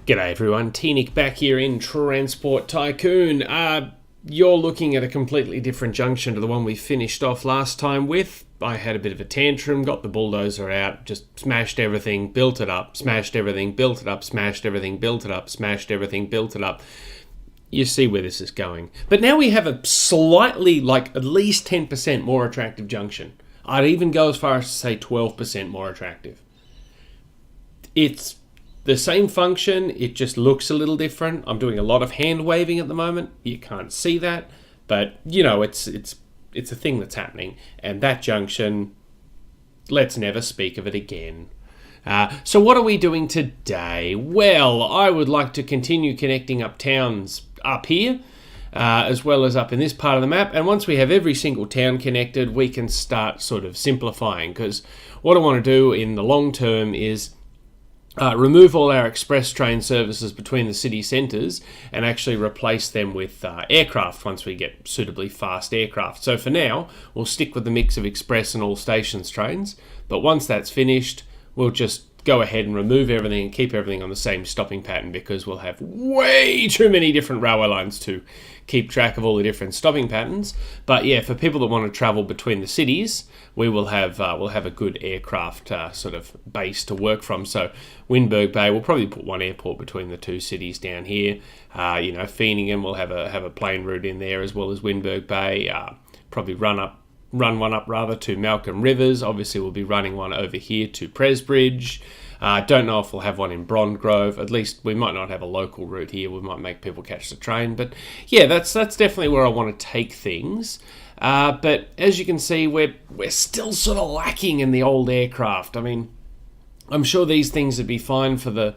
G'day everyone, T-Nick back here in Transport Tycoon. You're looking at a completely different junction to the one we finished off last time with. I had a bit of a tantrum, got the bulldozer out, just smashed everything, built it up, smashed everything, built it up, smashed everything, built it up, smashed everything, built it up. You see where this is going. But now we have a slightly, like at least 10% more attractive junction. I'd even go as far as to say 12% more attractive. It's the same function, it just looks a little different. I'm doing a lot of hand waving at the moment. You can't see that, but you know, it's a thing that's happening. And that junction, let's never speak of it again. So what are we doing today? Well, I would like to continue connecting up towns up here, as well as up in this part of the map. And once we have every single town connected, we can start sort of simplifying, because what I want to do in the long term is remove all our express train services between the city centres and actually replace them with aircraft once we get suitably fast aircraft. So for now, we'll stick with the mix of express and all stations trains, but once that's finished, we'll just go ahead and remove everything and keep everything on the same stopping pattern, because we'll have way too many different railway lines to keep track of all the different stopping patterns. But yeah, for people that want to travel between the cities, we'll have a good aircraft sort of base to work from. So Windberg Bay, we'll probably put one airport between the two cities down here. Feeningham will have a plane route in there, as well as Windberg Bay. Probably run one up to Malcolm Rivers. Obviously, we'll be running one over here to Presbridge. Don't know if we'll have one in Brondgrove. At least we might not have a local route here. We might make people catch the train. But yeah, that's definitely where I want to take things. But as you can see, we're still sort of lacking in the old aircraft. I mean, I'm sure these things would be fine for the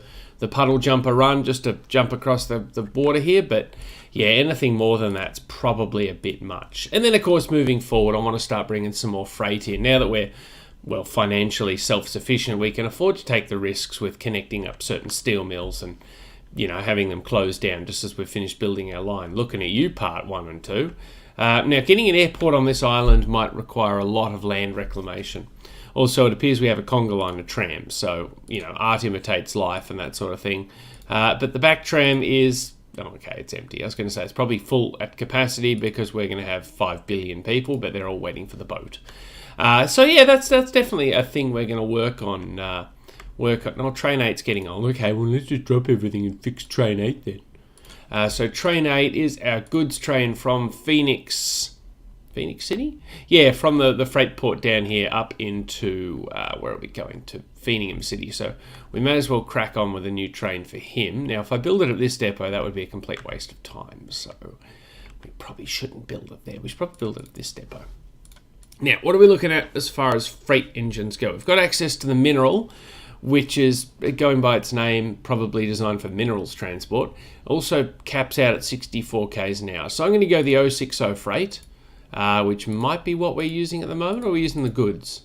puddle jumper run, just to jump across the border here. But yeah, anything more than that's probably a bit much. And then, of course, moving forward, I want to start bringing some more freight in. Now that we're, well, financially self-sufficient, we can afford to take the risks with connecting up certain steel mills and, having them closed down just as we've finished building our line. Looking at you, part 1 and 2. Now, getting an airport on this island might require a lot of land reclamation. Also, it appears we have a conga line of trams, so, art imitates life and that sort of thing. But the back tram is... Oh, okay, it's empty. I was going to say it's probably full at capacity because we're going to have 5 billion people, but they're all waiting for the boat. So yeah, that's definitely a thing we're going to work on. Oh, Train 8's getting on. Okay, well, let's just drop everything and fix Train 8 then. So Train 8 is our goods train from Phoenix City? Yeah, from the freight port down here up into, where are we going? To Feeningham City. So we may as well crack on with a new train for him. Now, if I build it at this depot, that would be a complete waste of time. So we probably shouldn't build it there. We should probably build it at this depot. Now, what are we looking at as far as freight engines go? We've got access to the Mineral, which is, going by its name, probably designed for minerals transport. Also caps out at 64 k's an hour. So I'm going to go the 060 freight, which might be what we're using at the moment, or we're using the goods?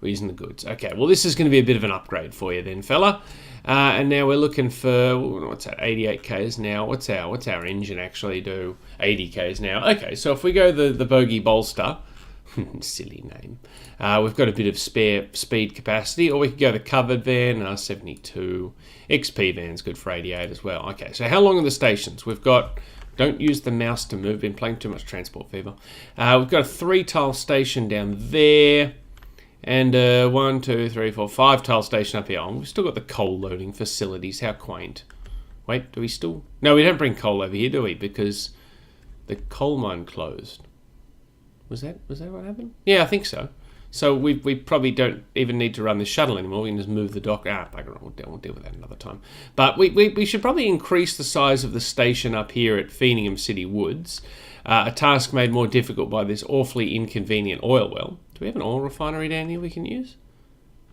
We're using the goods. Okay, well, this is going to be a bit of an upgrade for you then, fella. And now we're looking for, what's that, 88 k's now. What's our engine actually do? 80 k's now. Okay, so if we go the Bogey Bolster, silly name, we've got a bit of spare speed capacity, or we could go the covered van, R72. XP van's good for 88 as well. Okay, so how long are the stations? We've got... Don't use the mouse to move. Been playing too much Transport Fever. We've got a 3-tile station down there. And 1, 2, 3, 4, 5-tile station up here. Oh, we've still got the coal loading facilities. How quaint. Wait, do we still... No, we don't bring coal over here, do we? Because the coal mine closed. Was that what happened? Yeah, I think so. So we probably don't even need to run the shuttle anymore. We can just move the dock. We'll deal with that another time. But we should probably increase the size of the station up here at Feeningham City Woods. A task made more difficult by this awfully inconvenient oil well. Do we have an oil refinery down here we can use?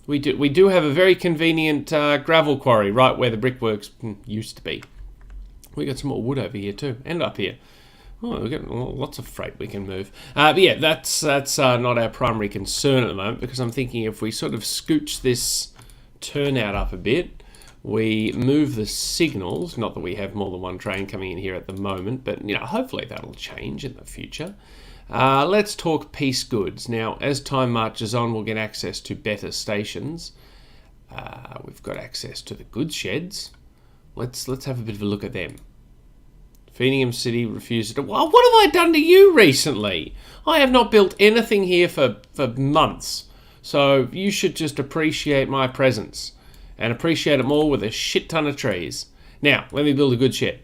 We do have a very convenient gravel quarry right where the brickworks used to be. We got some more wood over here too, and up here. Oh, we've got lots of freight we can move. But yeah, that's not our primary concern at the moment, because I'm thinking if we sort of scooch this turnout up a bit, we move the signals. Not that we have more than one train coming in here at the moment, but hopefully that'll change in the future. Let's talk piece goods. Now, as time marches on, we'll get access to better stations. We've got access to the goods sheds. let's have a bit of a look at them. Fenium City refuses to... Well, what have I done to you recently? I have not built anything here for months. So you should just appreciate my presence. And appreciate it more with a shit ton of trees. Now, let me build a good shed.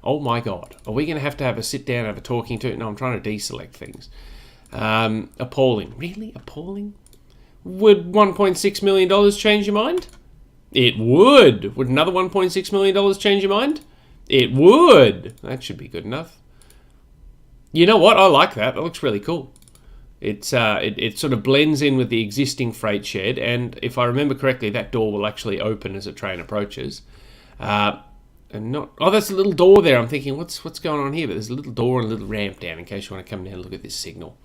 Oh my god. Are we going to have a sit down and have a talking to? No, I'm trying to deselect things. Appalling. Really? Appalling? Would $1.6 million change your mind? It would. Would another $1.6 million change your mind? It would. That should be good enough. You know what? I like that. That looks really cool. It sort of blends in with the existing freight shed, and if I remember correctly, that door will actually open as a train approaches. And not... Oh, that's a little door there. I'm thinking, what's going on here? But there's a little door and a little ramp down in case you want to come down and look at this signal.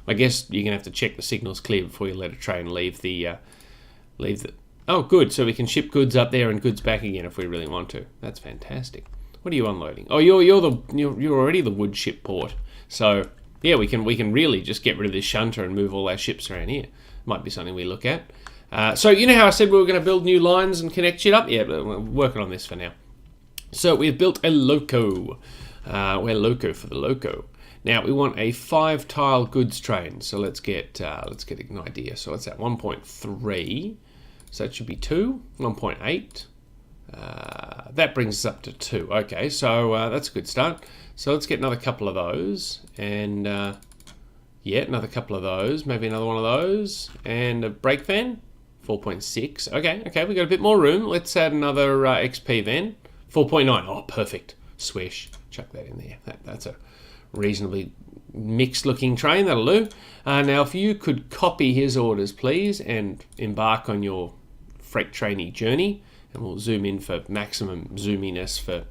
I guess you're going to have to check the signal's clear before you let a train leave the... Oh, good. So we can ship goods up there and goods back again if we really want to. That's fantastic. What are you unloading? Oh, you're already the wood ship port. So yeah, we can really just get rid of this shunter and move all our ships around here. Might be something we look at. So you know how I said we were going to build new lines and connect shit up? Yeah, but we're working on this for now. So we've built a loco. We're loco for the loco. Now we want a 5-tile goods train. So let's get an idea. So it's at 1.3. So that should be 2, 1.8. That brings us up to 2. Okay, so that's a good start. So let's get another couple of those, and yeah, another couple of those, maybe another one of those, and a brake van, 4.6. Okay, we got a bit more room. Let's add another XP van, 4.9. Oh, perfect. Swish. Chuck that in there. That's a reasonably mixed-looking train. That'll do. Now, if you could copy his orders, please, and embark on your freight trainee journey. And we'll zoom in for maximum zoominess for...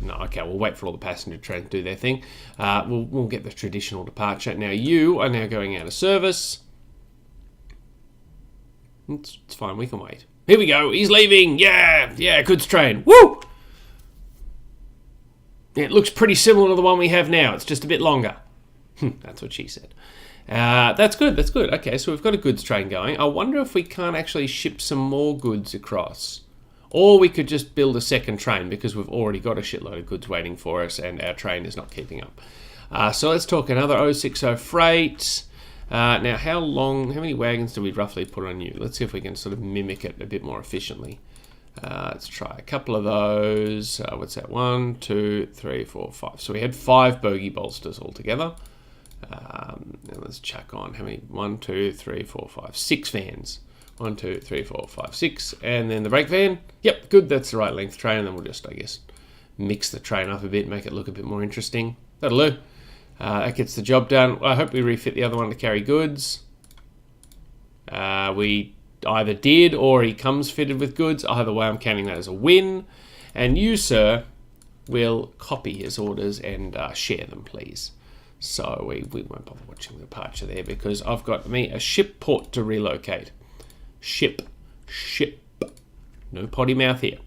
No, okay, we'll wait for all the passenger trains to do their thing. We'll get the traditional departure. Now, you are now going out of service. It's fine, we can wait. Here we go, he's leaving. Yeah, goods train. Woo! Yeah, it looks pretty similar to the one we have now. It's just a bit longer. That's what she said. That's good. Okay, so we've got a goods train going. I wonder if we can't actually ship some more goods across. Or we could just build a second train because we've already got a shitload of goods waiting for us and our train is not keeping up. So let's talk another 060 freight. Now, how many wagons do we roughly put on you? Let's see if we can sort of mimic it a bit more efficiently. Let's try a couple of those. What's that? 1, 2, 3, 4, 5. So we had 5 bogey bolsters altogether. And let's chuck on how many? 1, 2, 3, 4, 5, 6 vans. 1, 2, 3, 4, 5, 6. And then the brake van. Yep, good. That's the right length train. And then we'll just, I guess, mix the train up a bit, make it look a bit more interesting. That'll do. That gets the job done. I hope we refit the other one to carry goods. We either did or he comes fitted with goods. Either way, I'm counting that as a win. And you, sir, will copy his orders and share them, please. So we won't bother watching the departure there because I've got me a ship port to relocate. Ship. No potty mouth here.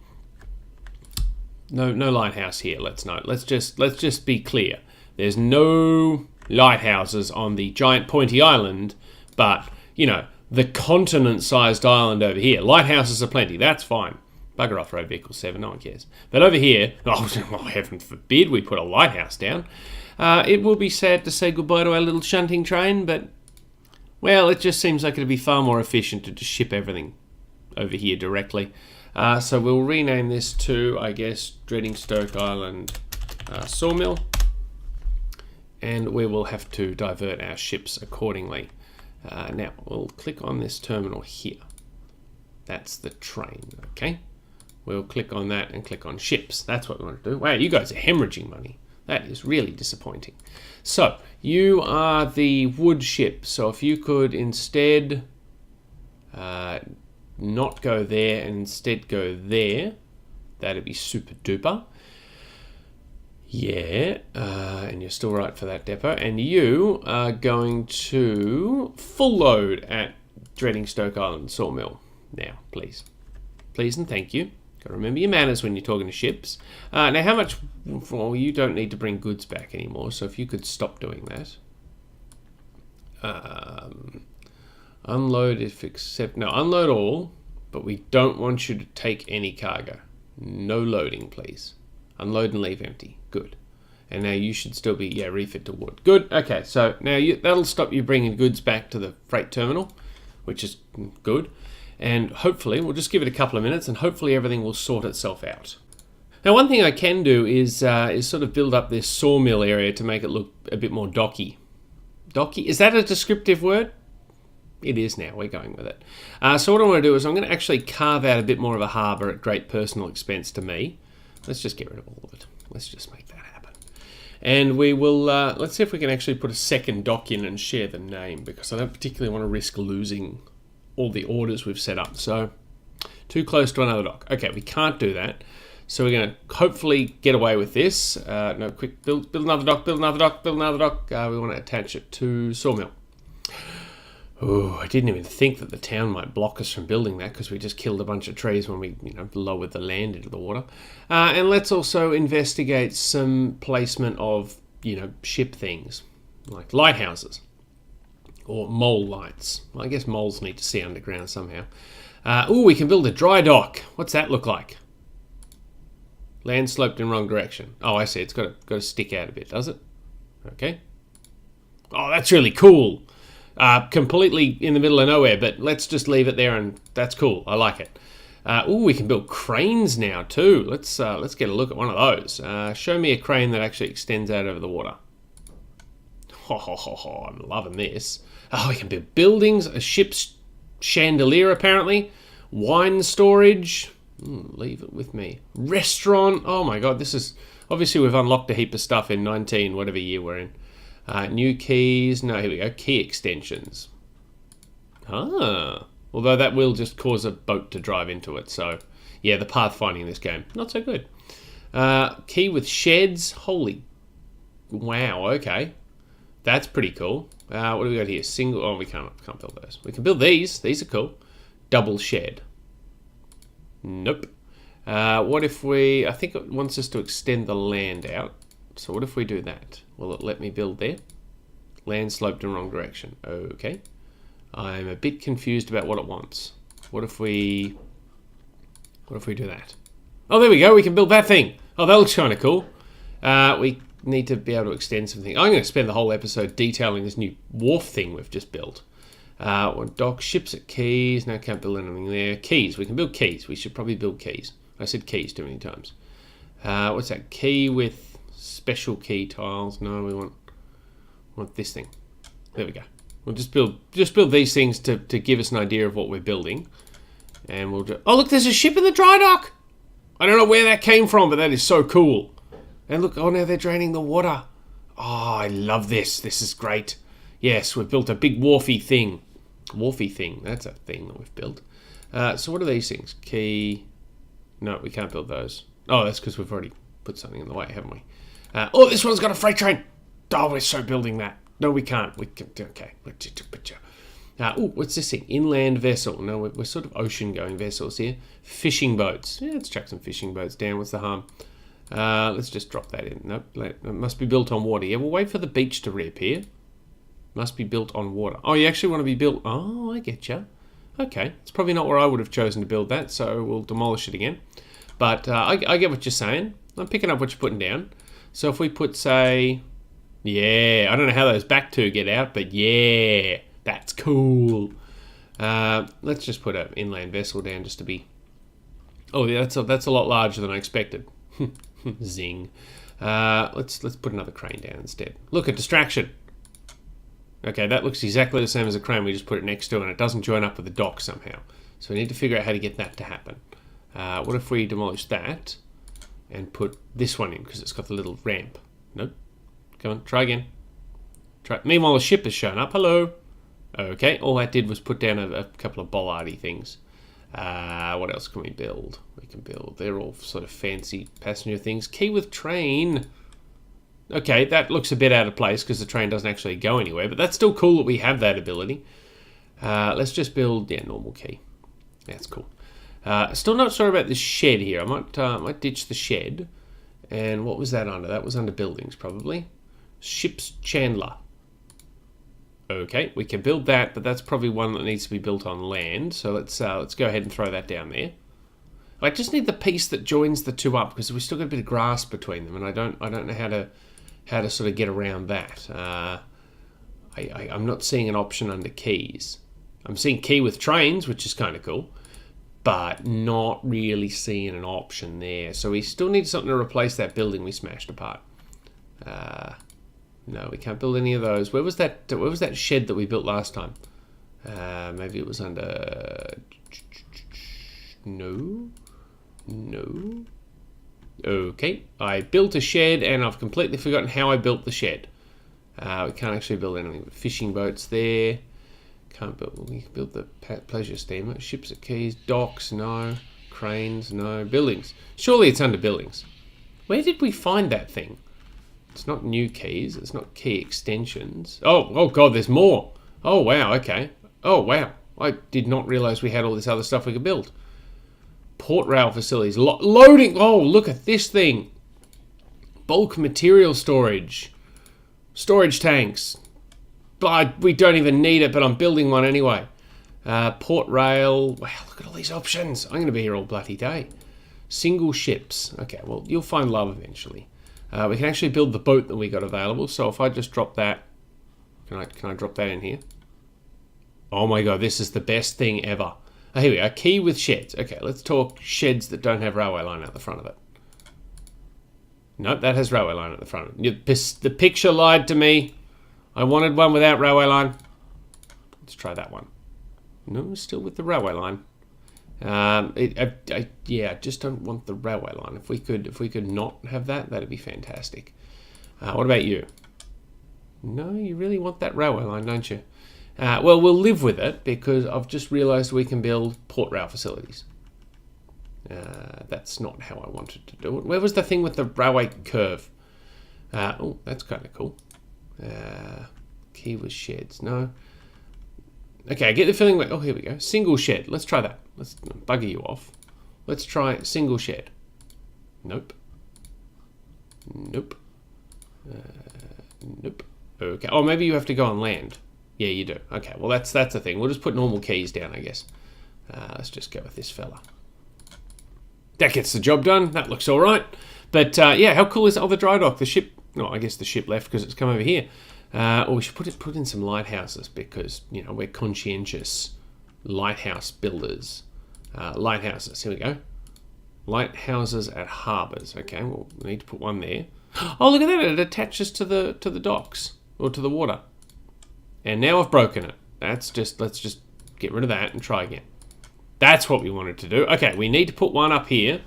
No lighthouse here. Let's just be clear. There's no lighthouses on the giant pointy island, but you know the continent-sized island over here. Lighthouses are plenty. That's fine. Bugger off, road vehicle 7. No one cares. But over here, oh heaven forbid we put a lighthouse down. It will be sad to say goodbye to our little shunting train, but well, it just seems like it'd be far more efficient to just ship everything over here directly. So we'll rename this to, I guess, Dreading Stoke Island Sawmill. And we will have to divert our ships accordingly. Now, we'll click on this terminal here. That's the train, okay? We'll click on that and click on ships. That's what we want to do. Wow, you guys are hemorrhaging money. That is really disappointing. So, you are the wood ship. So if you could instead not go there and instead go there, that'd be super duper. Yeah, and you're still right for that depot. And you are going to full load at Dreading Stoke Island Sawmill. Now, please. Please and thank you. Got to remember your manners when you're talking to ships. Now, how much... Well, you don't need to bring goods back anymore, so if you could stop doing that. Unload if accept... No, unload all, but we don't want you to take any cargo. No loading, please. Unload and leave empty. Good. And now you should still be, yeah, refit to wood. Good. Okay, so now that'll stop you bringing goods back to the freight terminal, which is good. And hopefully, we'll just give it a couple of minutes, and hopefully everything will sort itself out. Now, one thing I can do is sort of build up this sawmill area to make it look a bit more docky. Docky? Is that a descriptive word? It is now. We're going with it. So what I want to do is I'm going to actually carve out a bit more of a harbour at great personal expense to me. Let's just get rid of all of it. Let's just make that happen. And we will, let's see if we can actually put a second dock in and share the name, because I don't particularly want to risk losing all the orders we've set up. So, too close to another dock. Okay, we can't do that. So we're going to hopefully get away with this. No, quick, build another dock, build another dock, build another dock. We want to attach it to Sawmill. Oh, I didn't even think that the town might block us from building that, because we just killed a bunch of trees when we, lowered the land into the water. And let's also investigate some placement of, ship things, like lighthouses or mole lights. Well, I guess moles need to see underground somehow. We can build a dry dock. What's that look like? Land sloped in wrong direction. Oh, I see. It's got to stick out a bit, does it? Okay. Oh, that's really cool. Completely in the middle of nowhere, but let's just leave it there, and that's cool. I like it. We can build cranes now too. Let's get a look at one of those. Show me a crane that actually extends out over the water. I'm loving this. Oh, we can build buildings, a ship's chandelier apparently, wine storage. Leave it with me. Restaurant. Oh my god, this is obviously we've unlocked a heap of stuff in 19, whatever year we're in. New keys. No, here we go. Key extensions. Although that will just cause a boat to drive into it. So, yeah, the pathfinding in this game, not so good. Key with sheds. Holy. Wow, okay. That's pretty cool. What do we got here? Single. Oh, we can't build those. We can build these. These are cool. Double shed. Nope. What if we... I think it wants us to extend the land out. So what if we do that? Will it let me build there? Land sloped in the wrong direction. Okay. I'm a bit confused about what it wants. What if we do that? Oh, there we go. We can build that thing. Oh, that looks kind of cool. We need to be able to extend something. I'm going to spend the whole episode detailing this new wharf thing we've just built. Dock, ships at quays. No, can't build anything there. Keys. We can build keys. We should probably build keys. I said keys too many times. What's that? Key with special key tiles. No, we want this thing. There we go. We'll just build these things to give us an idea of what we're building. And we'll just... Oh, look, there's a ship in the dry dock. I don't know where that came from, but that is so cool. And look, oh, now they're draining the water. Oh, I love this. This is great. Yes, we've built a big wharfy thing. Wharfy thing. That's a thing that we've built. So what are these things? Key. No, we can't build those. Oh, that's because we've already put something in the way, haven't we? Oh, this one's got a freight train. Oh, we're so building that. No, we can't. We can, okay. What's this thing? Inland vessel. No, we're sort of ocean-going vessels here. Fishing boats. Yeah, let's chuck some fishing boats down. What's the harm? Let's just drop that in. Nope. It must be built on water. Yeah, we'll wait for the beach to reappear. Must be built on water. Oh, you actually want to be built... Oh, I get you. Okay. It's probably not where I would have chosen to build that, so we'll demolish it again. But I get what you're saying. I'm picking up what you're putting down. So if we put, say... Yeah, I don't know how those back two get out, but yeah, that's cool. Let's just put an inland vessel down just to be... Oh, yeah, that's a lot larger than I expected. Zing. Let's put another crane down instead. Look, a distraction. Okay, that looks exactly the same as a crane we just put it next to, and it doesn't join up with the dock somehow. So we need to figure out how to get that to happen. What if we demolish that and put this one in, because it's got the little ramp? Nope. Come on, try again. Try. Meanwhile, the ship has shown up. Hello. Okay, all that did was put down a couple of bollardy things. What else can we build? We can build... They're all sort of fancy passenger things. Key with train. Okay, that looks a bit out of place because the train doesn't actually go anywhere, but that's still cool that we have that ability. Let's just build... Yeah, normal key. That's cool. Still not sure about this shed here. I might ditch the shed. And what was that under? That was under buildings, probably. Ship's chandler. Okay, we can build that, but that's probably one that needs to be built on land. So let's go ahead and throw that down there. I just need the piece that joins the two up because we've still got a bit of grass between them, and I don't know how to sort of get around that. I'm not seeing an option under keys. I'm seeing key with trains, which is kind of cool, but not really seeing an option there. So we still need something to replace that building we smashed apart. No, we can't build any of those. Where was that shed that we built last time? Maybe it was under... No. Okay, I built a shed and I've completely forgotten how I built the shed. We can't actually build anything with fishing boats there. Can't build. We can build the pleasure steamer. Ships at quays. Docks, no. Cranes, no. Buildings. Surely it's under buildings. Where did we find that thing? It's not new keys. It's not key extensions. Oh God, there's more. Oh wow, okay. Oh wow, I did not realise we had all this other stuff we could build. Port rail facilities. Loading. Oh, look at this thing. Bulk material storage. Storage tanks. We don't even need it, but I'm building one anyway. Port rail. Wow, look at all these options. I'm going to be here all bloody day. Single ships. Okay, well, you'll find love eventually. We can actually build the boat that we got available. So if I just drop that, can I drop that in here? Oh my God, this is the best thing ever. Oh, here we are. Key with sheds. Okay, let's talk sheds that don't have railway line out the front of it. Nope, that has railway line at the front. The picture lied to me. I wanted one without railway line. Let's try that one. No, still with the railway line. Yeah, I just don't want the railway line. If we could not have that, that'd be fantastic. What about you? No, you really want that railway line, don't you? Well, we'll live with it because I've just realised we can build port rail facilities. That's not how I wanted to do it. Where was the thing with the railway curve? Oh, that's kind of cool. Key with sheds. No. Okay, I get the feeling like... Oh, here we go. Single shed. Let's try that. Let's bugger you off. Let's try single shed. Nope. Nope. Nope. Okay. Oh, maybe you have to go on land. Yeah, you do. Okay, well, that's the thing. We'll just put normal keys down, I guess. Let's just go with this fella. That gets the job done. That looks all right. But, yeah, how cool is the dry dock? The ship... No, I guess the ship left because it's come over here. Or we should put in some lighthouses because, you know, we're conscientious lighthouse builders. Lighthouses. Here we go. Lighthouses at harbours. Okay, well, we need to put one there. Oh, look at that. It attaches to the docks or to the water. And now I've broken it. Let's just get rid of that and try again. That's what we wanted to do. Okay, we need to put one up here.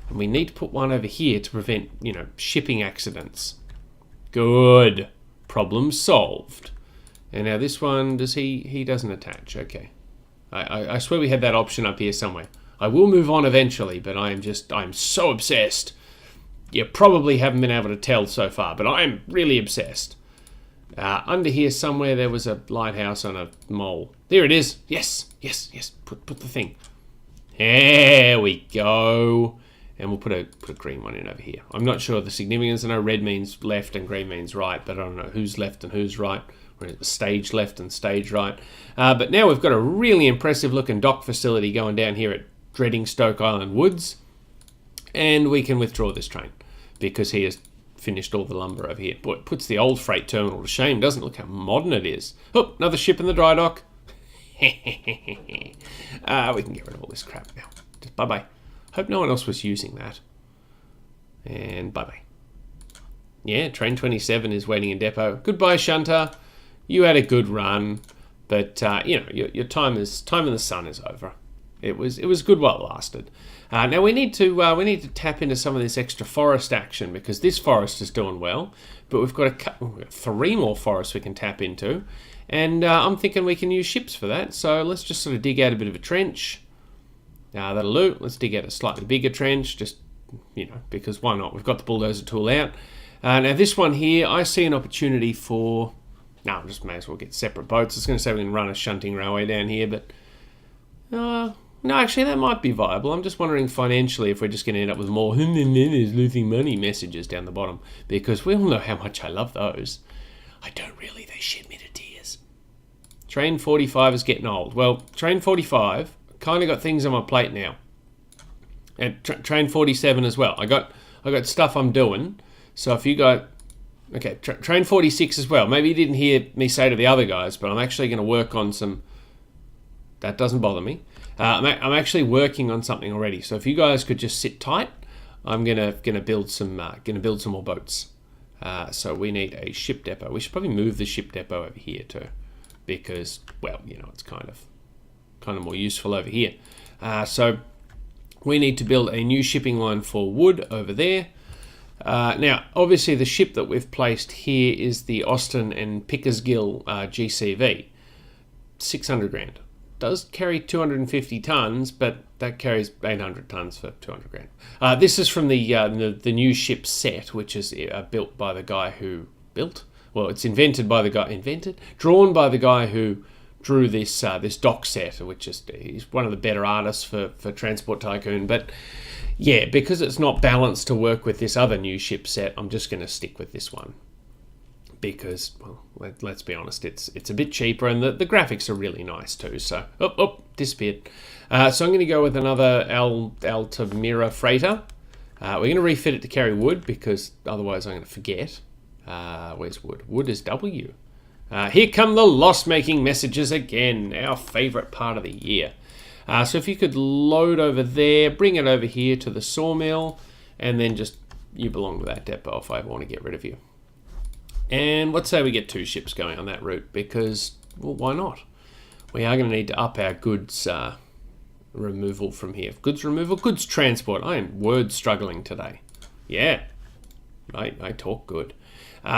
And we need to put one over here to prevent, you know, shipping accidents. Good. Problem solved. And now this one, he doesn't attach. Okay. I swear we had that option up here somewhere. I will move on eventually, but I'm so obsessed. You probably haven't been able to tell so far, but I am really obsessed. Under here somewhere there was a lighthouse on a mole. There it is. Yes. Put the thing. There we go. And we'll put a green one in over here. I'm not sure the significance. I know red means left and green means right, but I don't know who's left and who's right. Or stage left and stage right. But now we've got a really impressive looking dock facility going down here at dreading Stoke Island Woods. And we can withdraw this train because he has finished all the lumber over here. Boy, it puts the old freight terminal to shame, doesn't it? Look how modern it is. Oh, another ship in the dry dock. We can get rid of all this crap now. Just bye-bye. Hope no one else was using that. And bye-bye. Yeah, train 27 is waiting in depot. Goodbye, Shunter. You had a good run, but you know your time in the sun is over. It was good while it lasted. Now we need to tap into some of this extra forest action because this forest is doing well, but we've got 3 more forests we can tap into, and I'm thinking we can use ships for that. So let's just sort of dig out a bit of a trench. That'll do. Let's dig out a slightly bigger trench, just, you know, because why not? We've got the bulldozer tool out. Now this one here, I see an opportunity for... No, just may as well get separate boats. I was going to say we can run a shunting railway down here, but... no, actually that might be viable. I'm just wondering financially if we're just going to end up with more is losing money messages down the bottom, because we all know how much I love those. I don't really. They shit me to tears. Train 45 is getting old. Well, Train 45... kind of got things on my plate now. And train 47 as well. I got stuff I'm doing. So if you got... Okay, train 46 as well. Maybe you didn't hear me say to the other guys, but I'm actually going to work on some... That doesn't bother me. I'm actually working on something already. So if you guys could just sit tight, I'm gonna build some more boats. So we need a ship depot. We should probably move the ship depot over here too, because, well, you know, it's kind of more useful over here. So we need to build a new shipping line for wood over there. Now, obviously, the ship that we've placed here is the Austin and Pickersgill GCV. 600 grand. Does carry 250 tons, but that carries 800 tons for 200 grand. This is from the new ship set, which is built by the guy who built. Well, it's drawn by the guy who drew this dock set, which is he's one of the better artists for Transport Tycoon. But yeah, because it's not balanced to work with this other new ship set, I'm just going to stick with this one. Because, well, let's be honest, it's a bit cheaper, and the graphics are really nice too. So, disappeared. So I'm going to go with another Altamira freighter. We're going to refit it to carry wood, because otherwise I'm going to forget. Where's wood? Wood is W. Here come the loss-making messages again, our favourite part of the year. So if you could load over there, bring it over here to the sawmill, and then just, you belong to that depot if I want to get rid of you. And let's say we get 2 ships going on that route, because, well, why not? We are going to need to up our goods removal from here. Goods removal, goods transport. I am word struggling today. Yeah, I talk good.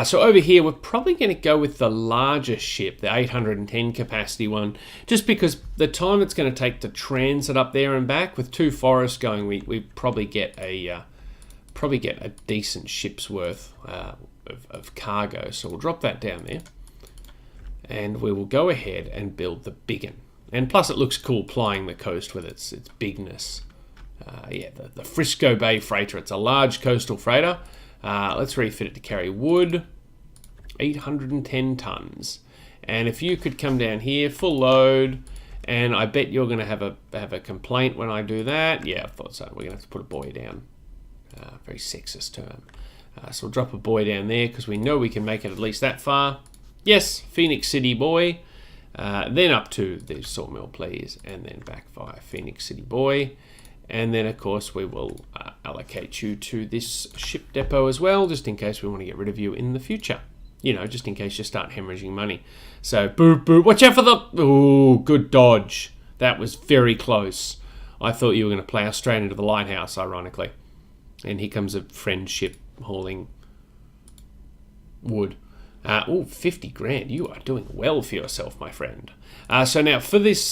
So over here, we're probably going to go with the larger ship, the 810 capacity one, just because the time it's going to take to transit up there and back, with 2 forests going, we probably get a decent ship's worth of cargo. So we'll drop that down there, and we will go ahead and build the big one. And plus it looks cool plying the coast with its bigness. The Frisco Bay freighter. It's a large coastal freighter. Let's refit it to carry wood. 810 tons. And if you could come down here, full load, and I bet you're going to have a complaint when I do that. Yeah, I thought so. We're going to have to put a buoy down. Very sexist term. So we'll drop a buoy down there, because we know we can make it at least that far. Yes, Phoenix City boy. Then up to the sawmill, please, and then back via Phoenix City boy. And then, of course, we will allocate you to this ship depot as well, just in case we want to get rid of you in the future. You know, just in case you start hemorrhaging money. So, boop, boop. Watch out for the... Ooh, good dodge. That was very close. I thought you were going to plow straight into the lighthouse, ironically. And here comes a friend ship hauling wood. 50 grand. You are doing well for yourself, my friend. So now, for this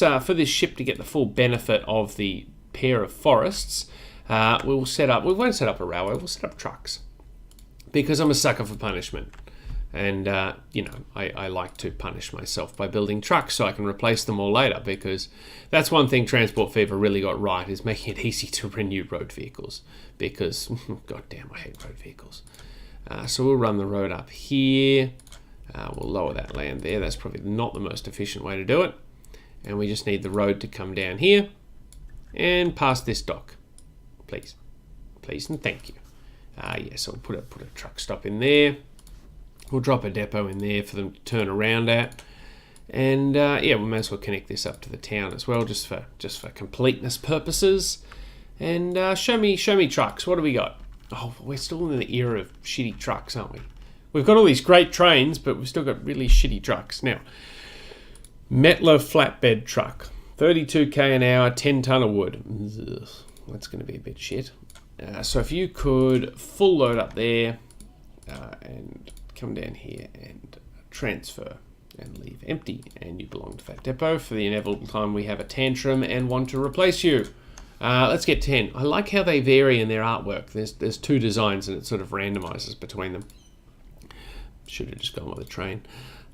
ship to get the full benefit of the pair of forests, we won't set up a railway, we'll set up trucks, because I'm a sucker for punishment, and I like to punish myself by building trucks so I can replace them all later, because that's one thing Transport Fever really got right, is making it easy to renew road vehicles, because goddamn, I hate road vehicles. So we'll run the road up here, we'll lower that land there. That's probably not the most efficient way to do it, and we just need the road to come down here and past this dock, please, and thank you. So we'll put a truck stop in there. We'll drop a depot in there for them to turn around at, and we may as well connect this up to the town as well, just for completeness purposes. And show me trucks. What do we got? Oh, we're still in the era of shitty trucks, aren't we? We've got all these great trains, but we've still got really shitty trucks. Now, Metler flatbed truck. 32k an hour, 10 ton of wood. Ugh, that's going to be a bit shit. So if you could full load up there and come down here and transfer and leave empty, and you belong to that depot for the inevitable time we have a tantrum and want to replace you. Let's get 10. I like how they vary in their artwork. There's 2 designs and it sort of randomizes between them. Should have just gone with a train.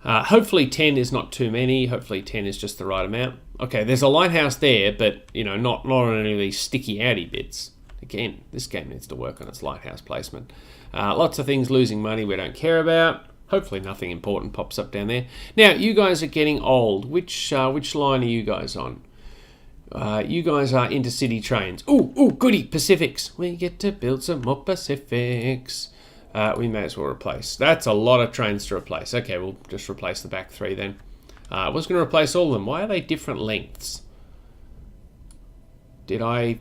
Hopefully 10 is not too many. Hopefully 10 is just the right amount. Okay, there's a lighthouse there, but not on any of these sticky outy bits. Again, this game needs to work on its lighthouse placement. Lots of things losing money we don't care about. Hopefully nothing important pops up down there. Now, you guys are getting old. Which line are you guys on? You guys are intercity trains. Ooh, goody, Pacifics. We get to build some more Pacifics. We may as well replace. That's a lot of trains to replace. Okay, we'll just replace the back 3 then. I was going to replace all of them. Why are they different lengths? Yeah,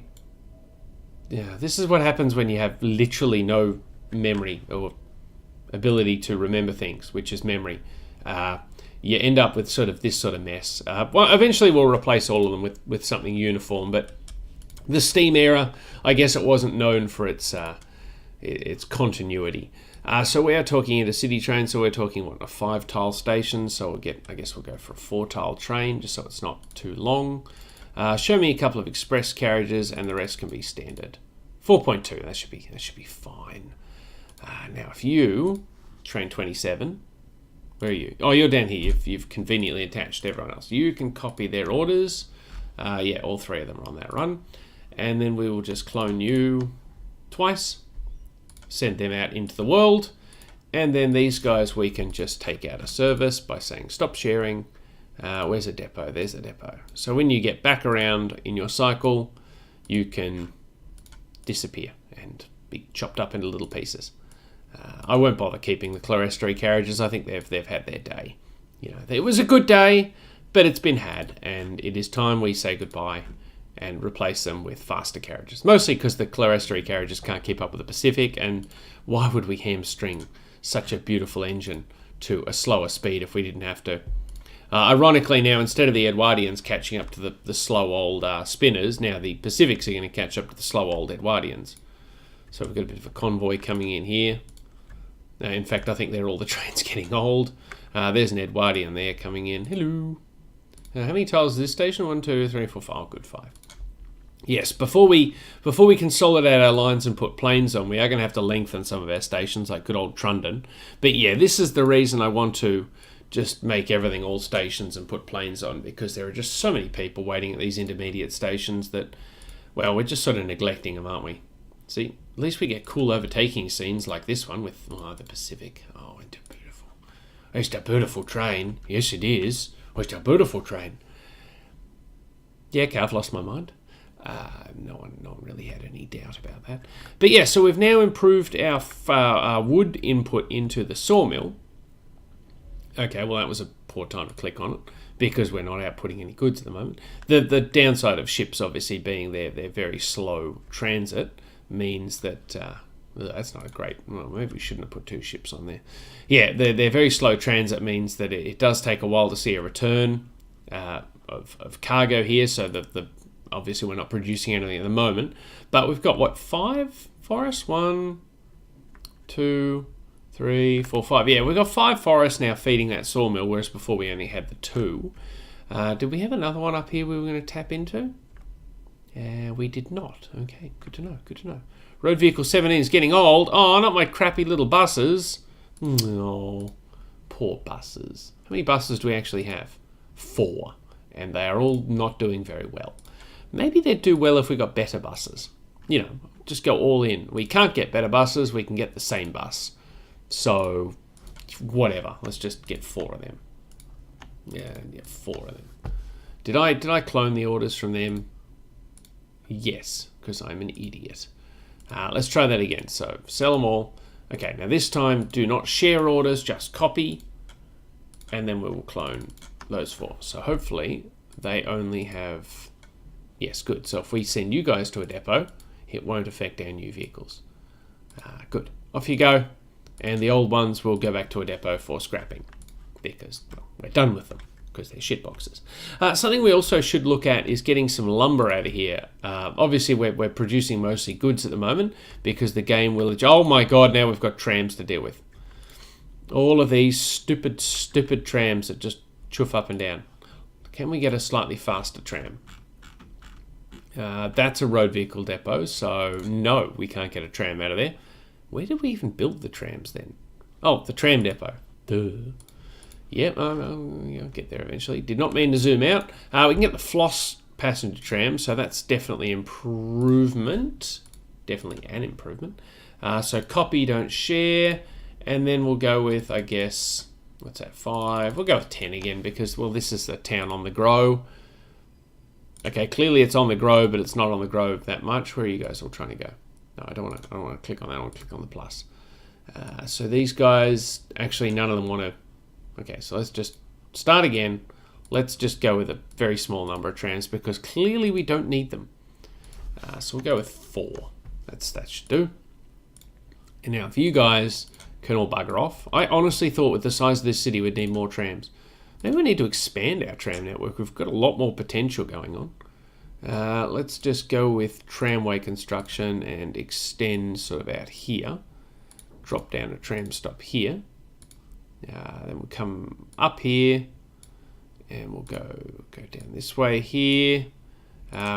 this is what happens when you have literally no memory or ability to remember things, which is memory. You end up with this sort of mess. Well, eventually we'll replace all of them with something uniform, but the Steam era, I guess it wasn't known for its continuity. So we are talking intercity train, so we're talking, a 5-tile station, so I guess we'll go for a 4-tile train, just so it's not too long. Show me a couple of express carriages, and the rest can be standard. 4.2, that should be fine. Now, if you, train 27, where are you? Oh, you're down here. You've conveniently attached to everyone else. You can copy their orders. Yeah, all 3 of them are on that run. And then we will just clone you twice, send them out into the world, and then these guys we can just take out of service by saying stop sharing. Where's a depot? There's a depot. So when you get back around in your cycle, you can disappear and be chopped up into little pieces. I won't bother keeping the clerestory carriages. I think they've had their day. It was a good day, but it's been had, and it is time we say goodbye and replace them with faster carriages. Mostly because the clerestory carriages can't keep up with the Pacific, and why would we hamstring such a beautiful engine to a slower speed if we didn't have to? Ironically, now instead of the Edwardians catching up to the slow old spinners, now the Pacifics are going to catch up to the slow old Edwardians. So we've got a bit of a convoy coming in here. In fact, I think they're all the trains getting old. There's an Edwardian there coming in. Hello. How many tiles is this station? 1, 2, 3, 4, 5. Good, 5. Yes, before we consolidate our lines and put planes on, we are going to have to lengthen some of our stations, like good old Trundon. But yeah, this is the reason I want to just make everything all stations and put planes on, because there are just so many people waiting at these intermediate stations that, well, we're just sort of neglecting them, aren't we? See, at least we get cool overtaking scenes like this one with the Pacific. Oh, it's beautiful. It's a beautiful train. Yes, it is. It's a beautiful train. Yeah, okay, I've lost my mind. No one really had any doubt about that. But yeah, so we've now improved our wood input into the sawmill. Okay, well, that was a poor time to click on it because we're not outputting any goods at the moment. The downside of ships, obviously, being their very slow transit means that that's not a great. Well, maybe we shouldn't have put 2 ships on there. Yeah, their very slow transit means that it does take a while to see a return of cargo here. So the obviously we're not producing anything at the moment, but we've got 5 forests? 1, 2, 3, 4, 5. Yeah, we've got 5 forests now feeding that sawmill, whereas before we only had the 2. Did we have another one up here we were going to tap into? We did not. Okay, good to know. Road vehicle 17 is getting old. Oh, not my crappy little buses. Oh, poor buses. How many buses do we actually have? 4. And they are all not doing very well. Maybe they'd do well if we got better buses. Just go all in. We can't get better buses. We can get the same bus. So, whatever. Let's just get 4 of them. Yeah, 4 of them. Did I clone the orders from them? Yes, because I'm an idiot. Let's try that again. So, sell them all. Okay, now this time, do not share orders, just copy. And then we will clone those 4. So, hopefully, they only have... Yes, good. So, if we send you guys to a depot, it won't affect our new vehicles. Good. Off you go. And the old ones will go back to a depot for scrapping. Because, well, we're done with them. Because they're shitboxes. Something we also should look at is getting some lumber out of here. Obviously, we're producing mostly goods at the moment because the game will... Oh my god, now we've got trams to deal with. All of these stupid trams that just chuff up and down. Can we get a slightly faster tram? That's a road vehicle depot, so no, we can't get a tram out of there. Where did we even build the trams then? Oh, the tram depot. Duh. Yep, I'll get there eventually. Did not mean to zoom out. We can get the floss passenger tram, so that's definitely improvement. Definitely an improvement. So copy, don't share. And then we'll go with, I guess, what's that, 5? We'll go with 10 again because, well, this is the town on the grow. Okay, clearly it's on the Grove, but it's not on the Grove that much. Where are you guys all trying to go? No, I don't want to click on that. I want to click on the plus. So these guys, actually none of them want to... Okay, so let's just start again. Let's just go with a very small number of trams because clearly we don't need them. So we'll go with 4. That should do. And now if you guys can all bugger off. I honestly thought with the size of this city we'd need more trams. Maybe we need to expand our tram network. We've got a lot more potential going on. Let's just go with tramway construction and extend sort of out here. Drop down a tram stop here. Then we'll come up here and we'll go down this way here.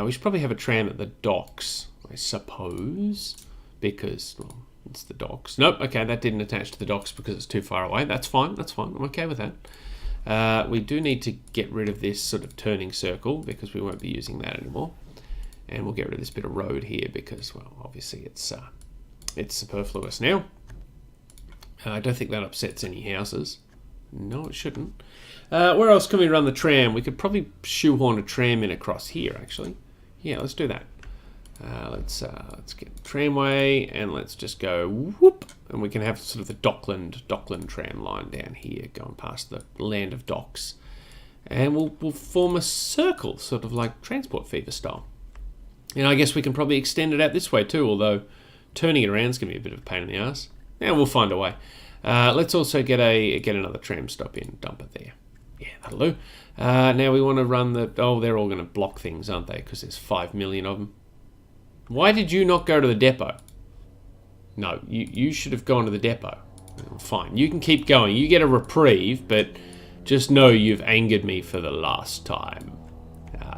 We should probably have a tram at the docks, I suppose, because, well, it's the docks. Nope, okay, that didn't attach to the docks because it's too far away. That's fine, I'm okay with that. We do need to get rid of this sort of turning circle because we won't be using that anymore. And we'll get rid of this bit of road here because, well, obviously it's superfluous now. I don't think that upsets any houses. No, it shouldn't. Where else can we run the tram? We could probably shoehorn a tram in across here, actually. Yeah, let's do that. Let's get the tramway and let's just go whoop, and we can have sort of the Dockland tram line down here going past the land of docks, and we'll form a circle, sort of like Transport Fever style. And I guess we can probably extend it out this way too, although turning it around is going to be a bit of a pain in the ass. Yeah, we'll find a way. Let's also get another tram stop in, dump it there. Yeah, that'll do. Now we want to run the... Oh, they're all going to block things, aren't they? Because there's 5 million of them. Why did you not go to the depot? No, you should have gone to the depot. Fine, you can keep going. You get a reprieve, but just know you've angered me for the last time.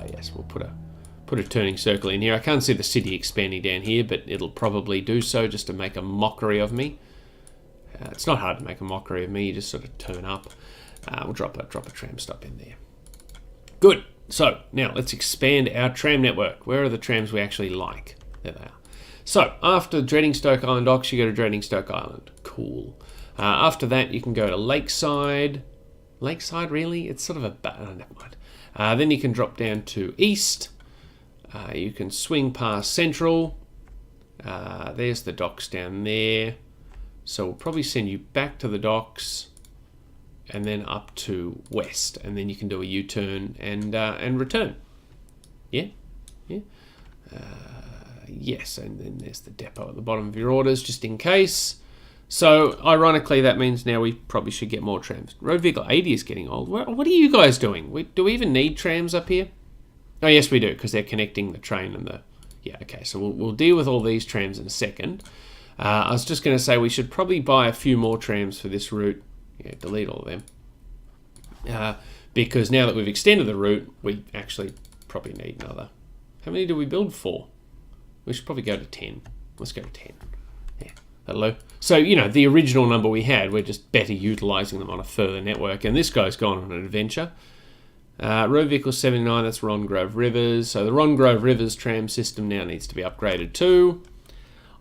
Yes, we'll put a turning circle in here. I can't see the city expanding down here, but it'll probably do so just to make a mockery of me. It's not hard to make a mockery of me. You just sort of turn up. We'll drop a tram stop in there. Good. So now let's expand our tram network. Where are the trams we actually like? There they are. So after dreading Stoke Island docks, you go to dreading Stoke Island. Cool. After that, you can go to Lakeside. Lakeside, really? It's sort of a... Oh, never mind. Then you can drop down to East. You can swing past Central. There's the docks down there. So we'll probably send you back to the docks and then up to West. And then you can do a U-turn and return. Yeah? Yeah? Yes, and then there's the depot at the bottom of your orders, just in case. So, ironically, that means now we probably should get more trams. Road Vehicle 80 is getting old. What are you guys doing? Do we even need trams up here? Oh, yes, we do, because they're connecting the train and the... Yeah, okay, so we'll deal with all these trams in a second. I was just going to say we should probably buy a few more trams for this route. Yeah, delete all of them. Because now that we've extended the route, we actually probably need another. How many do we build for? We should probably go to 10. Let's go to 10. Yeah, that'll do. So, you know, the original number we had, we're just better utilising them on a further network. And this guy's gone on an adventure. Road Vehicle 79, that's Ron Grove Rivers. So the Ron Grove Rivers tram system now needs to be upgraded too.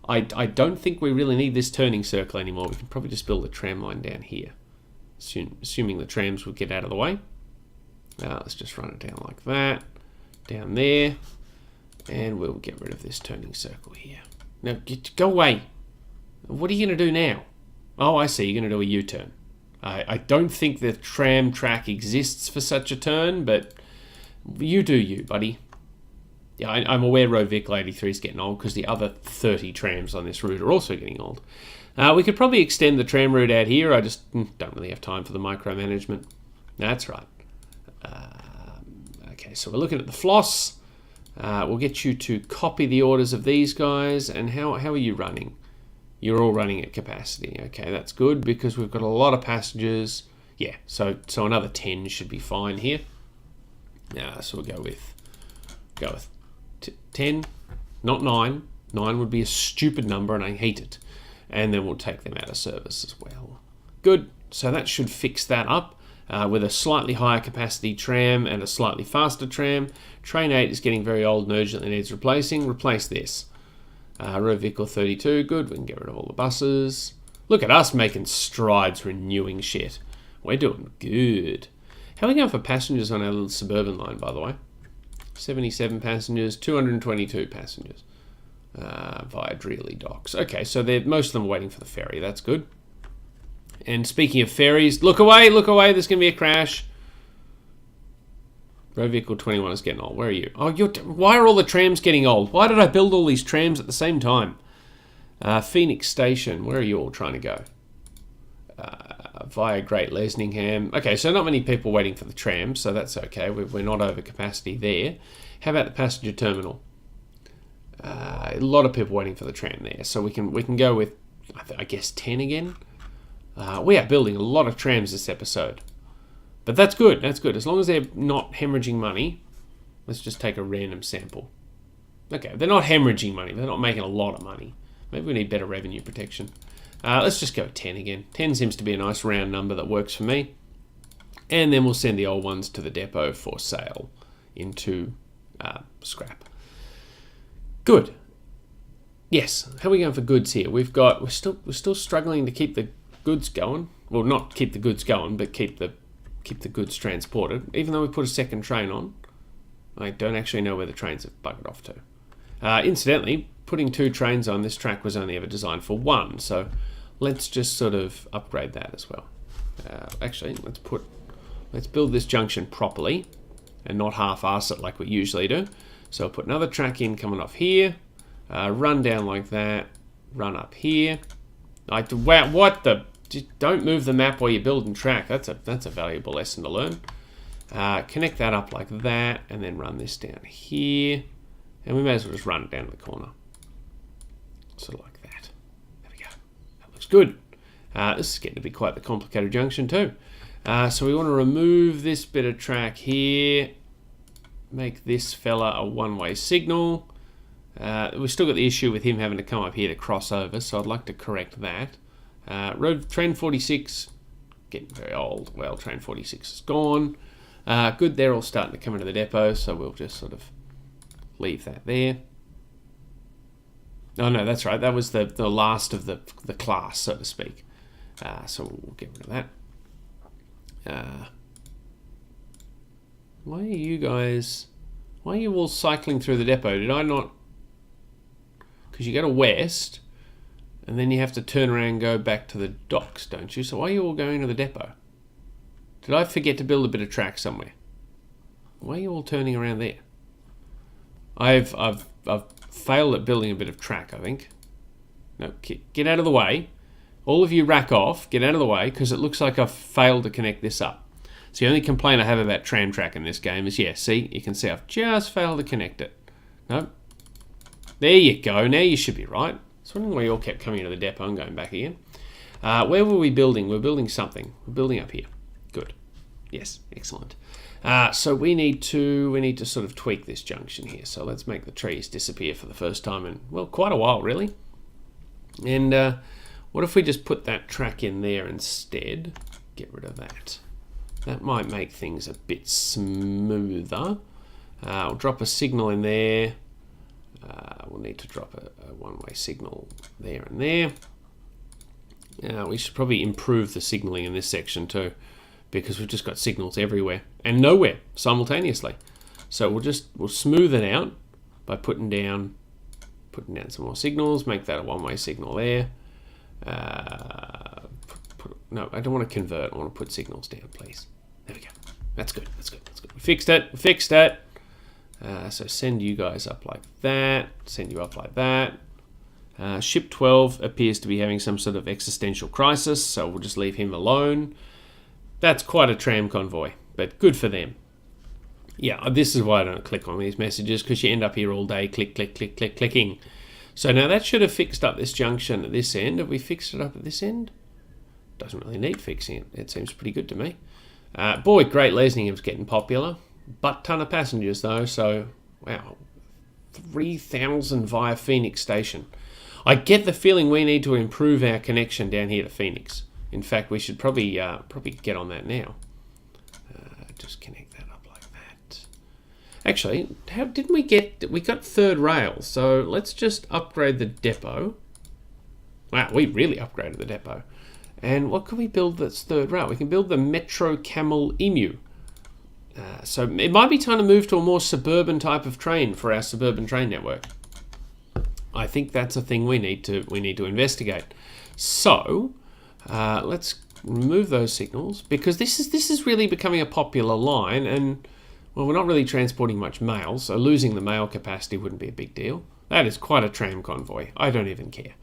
I don't think we really need this turning circle anymore. We can probably just build a tram line down here. Assuming the trams will get out of the way. Let's just run it down like that. Down there. And we'll get rid of this turning circle here. Now, go away. What are you going to do now? Oh, I see. You're going to do a U-turn. I don't think the tram track exists for such a turn, but you do you, buddy. Yeah, I'm aware Road Vehicle 83 is getting old because the other 30 trams on this route are also getting old. We could probably extend the tram route out here. I just don't really have time for the micromanagement. That's right. Okay, so we're looking at the floss. We'll get you to copy the orders of these guys. And how are you running? You're all running at capacity. Okay, that's good because we've got a lot of passengers. Yeah, so another 10 should be fine here. So we'll go with 10, not 9. 9 would be a stupid number and I hate it. And then we'll take them out of service as well. Good, so that should fix that up. With a slightly higher capacity tram and a slightly faster tram. Train 8 is getting very old and urgently needs replacing. Replace this. Road Vehicle 32, good. We can get rid of all the buses. Look at us making strides renewing shit. We're doing good. How are we going for passengers on our little suburban line, by the way? 77 passengers, 222 passengers via Dreely Docks. Okay, so most of them are waiting for the ferry. That's good. And speaking of ferries, look away, there's going to be a crash. Road Vehicle 21 is getting old. Where are you? Oh, why are all the trams getting old? Why did I build all these trams at the same time? Phoenix Station, where are you all trying to go? Via Great Lesningham. Okay, so not many people waiting for the tram, so that's okay. We're not over capacity there. How about the passenger terminal? A lot of people waiting for the tram there, so we can go with, I guess, 10 again. We are building a lot of trams this episode, but that's good. That's good as long as they're not hemorrhaging money. Let's just take a random sample. Okay, they're not hemorrhaging money. They're not making a lot of money. Maybe we need better revenue protection. Let's just go 10 again. 10 seems to be a nice round number that works for me. And then we'll send the old ones to the depot for sale into scrap. Good. Yes. How are we going for goods here? We're still struggling to keep the goods going. Well, not keep the goods going, but keep the goods transported. Even though we put a second train on, I don't actually know where the trains have buggered off to. Incidentally, putting 2 trains on this track was only ever designed for 1, so let's just sort of upgrade that as well. Actually, let's build this junction properly and not half-arse it like we usually do. So I'll put another track in coming off here, run down like that, run up here. Wow, what the? Just don't move the map while you're building track. That's a valuable lesson to learn. Connect that up like that, and then run this down here. And we may as well just run it down to the corner. Sort of like that. There we go. That looks good. This is getting to be quite the complicated junction too. So we want to remove this bit of track here. Make this fella a one-way signal. We've still got the issue with him having to come up here to cross over, so I'd like to correct that. Train 46, getting very old. Well, train 46 is gone. Good, they're all starting to come into the depot, so we'll just sort of leave that there. Oh no, that's right. That was the last of the class, so to speak. So we'll get rid of that. Why are you all cycling through the depot? Did I not? Because you go to west, and then you have to turn around and go back to the docks, don't you? So why are you all going to the depot? Did I forget to build a bit of track somewhere? Why are you all turning around there? I've failed at building a bit of track, I think. No, get out of the way. All of you rack off, get out of the way, because it looks like I've failed to connect this up. So the only complaint I have about tram track in this game is, yeah, see, you can see I've just failed to connect it. No. There you go, now you should be right. I was wondering why you all kept coming into the depot and going back again. Where were we building? We're building something. We're building up here. Good. Yes, excellent. So we need to sort of tweak this junction here. So let's make the trees disappear for the first time in, well, quite a while, really. And what if we just put that track in there instead? Get rid of that. That might make things a bit smoother. I'll drop a signal in there. We'll need to drop a one-way signal there and there. We should probably improve the signaling in this section too, because we've just got signals everywhere and nowhere simultaneously. So we'll smooth it out by putting down some more signals. Make that a one-way signal there. No, I don't want to convert. I want to put signals down, please. There we go. That's good. That's good. That's good. We fixed it. So send you guys up like that. Send you up like that. Ship 12 appears to be having some sort of existential crisis, so we'll just leave him alone. That's quite a tram convoy, but good for them. Yeah, this is why I don't click on these messages, because you end up here all day, click, click, click, click, clicking. So now that should have fixed up this junction at this end. Have we fixed it up at this end? Doesn't really need fixing it. It seems pretty good to me. Boy, Great Lesningham's getting popular. Butt ton of passengers though, so wow, 3,000 via Phoenix Station. I get the feeling we need to improve our connection down here to Phoenix. In fact, we should probably get on that now. Just connect that up like that. Actually, how did we got third rail, so let's just upgrade the depot. Wow, we really upgraded the depot. And what can we build that's third rail? We can build the Metro Camel Emu. So it might be time to move to a more suburban type of train for our suburban train network. I think that's a thing we need to investigate. So let's remove those signals, because this is really becoming a popular line, and well, we're not really transporting much mail, so losing the mail capacity wouldn't be a big deal. That is quite a tram convoy. I don't even care.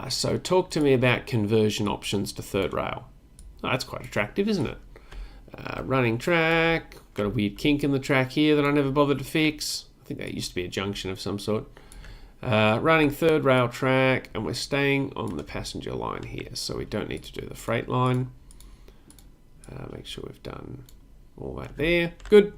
So talk to me about conversion options to third rail. Oh, that's quite attractive, isn't it? Running track, got a weird kink in the track here that I never bothered to fix. I think that used to be a junction of some sort. Running third rail track, and we're staying on the passenger line here, so we don't need to do the freight line. Make sure we've done all that there. Good.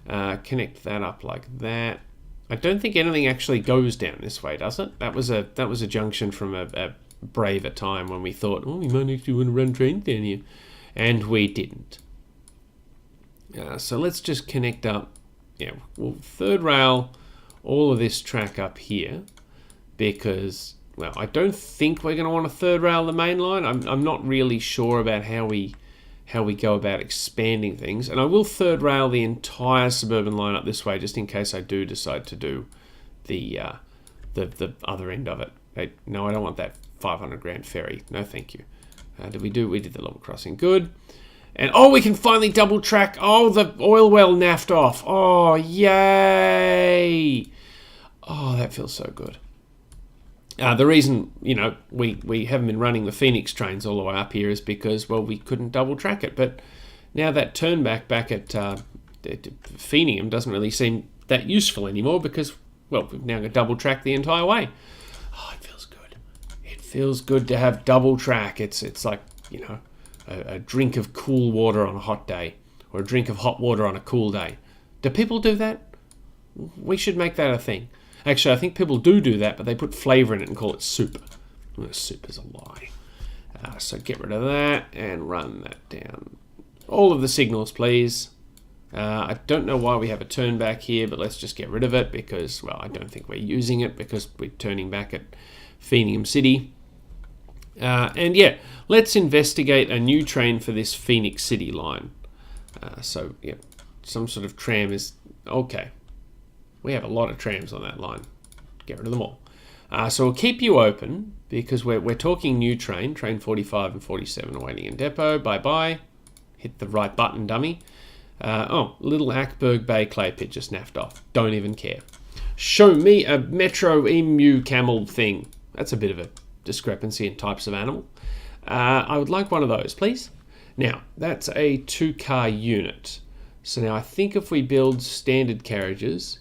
Connect that up like that. I don't think anything actually goes down this way, does it? That was a junction from a braver time when we thought, oh, we might actually want to run trains down here, and we didn't. So let's just connect up. Yeah, well, third rail, all of this track up here, because, well, I don't think we're going to want to third rail the main line. I'm not really sure about how we go about expanding things, and I will third rail the entire suburban line up this way, just in case I do decide to do the other end of it. No, I don't want that 500 grand ferry. No, thank you. We did the level crossing. Good. And oh, we can finally double track. Oh, the oil well naffed off. Oh, yay. Oh, that feels so good. The reason, we haven't been running the Phoenix trains all the way up here is because, well, we couldn't double track it. But now that turnback back at Phoenix doesn't really seem that useful anymore because, well, we've now got double track the entire way. Oh, it feels good. It feels good to have double track. It's like, a drink of cool water on a hot day, or a drink of hot water on a cool day. Do people do that? We should make that a thing. Actually, I think people do that, but they put flavour in it and call it soup. Well, soup is a lie. So get rid of that and run that down. All of the signals, please. I don't know why we have a turn back here, but let's just get rid of it because, well, I don't think we're using it because we're turning back at Phoenix City. And yeah, let's investigate a new train for this Phoenix City line. So yeah, some sort of tram is okay. We have a lot of trams on that line. Get rid of them all. So we'll keep you open because we're talking new train 45 and 47 waiting in depot. Bye bye. Hit the right button, dummy. Little Ackberg Bay clay pit just naffed off. Don't even care. Show me a Metro Emu camel thing. That's a bit of a discrepancy in types of animal. I would like one of those, please. Now, that's a 2-car unit. So now I think if we build standard carriages...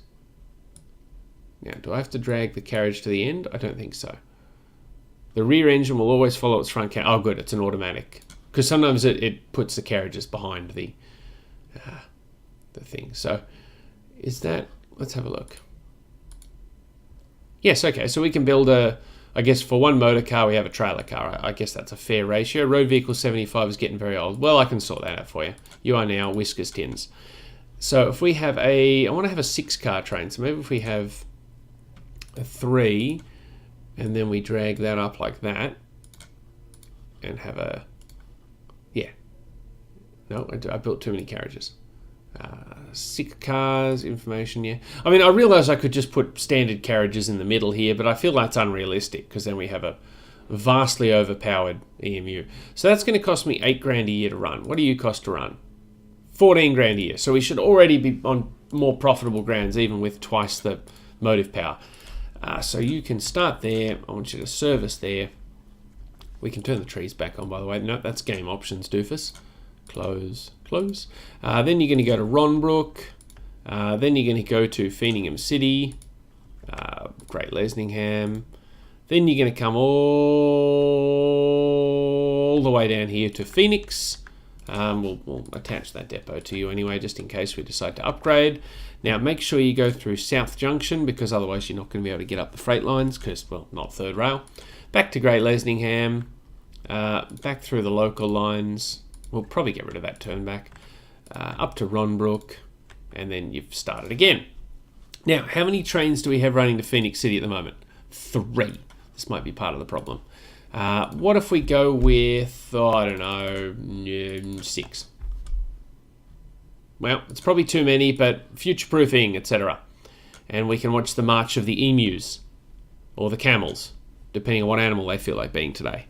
Now, do I have to drag the carriage to the end? I don't think so. The rear engine will always follow its front carriage. Oh, good, it's an automatic. Because sometimes it puts the carriages behind the thing. So, is that... Let's have a look. Yes, okay, so we can build I guess for one motor car, we have a trailer car. I guess that's a fair ratio. Road vehicle 75 is getting very old. Well, I can sort that out for you. You are now Whiskers Tins. So if we have I want to have a 6-car train. So maybe if we have a 3, and then we drag that up like that, and have a, yeah. No, I built too many carriages. 6 cars, information, yeah. I mean, I realise I could just put standard carriages in the middle here, but I feel that's unrealistic because then we have a vastly overpowered EMU. So that's going to cost me 8 grand a year to run. What do you cost to run? 14 grand a year. So we should already be on more profitable grounds, even with twice the motive power. So you can start there. I want you to service there. We can turn the trees back on, by the way. No, that's game options, doofus. Close. Then you're going to go to Ronbrook. Then you're going to go to Phoenix City, Great Lesningham. Then you're going to come all the way down here to Phoenix. We'll attach that depot to you anyway, just in case we decide to upgrade. Now, make sure you go through South Junction, because otherwise you're not going to be able to get up the freight lines, because, well, not third rail. Back to Great Lesningham. Back through the local lines. We'll probably get rid of that turn back. Up to Ronbrook, and then you've started again. Now, how many trains do we have running to Phoenix City at the moment? 3. This might be part of the problem. What if we go with, I don't know, 6? well, it's probably too many, but future-proofing, etc. And we can watch the march of the emus or the camels, depending on what animal they feel like being today.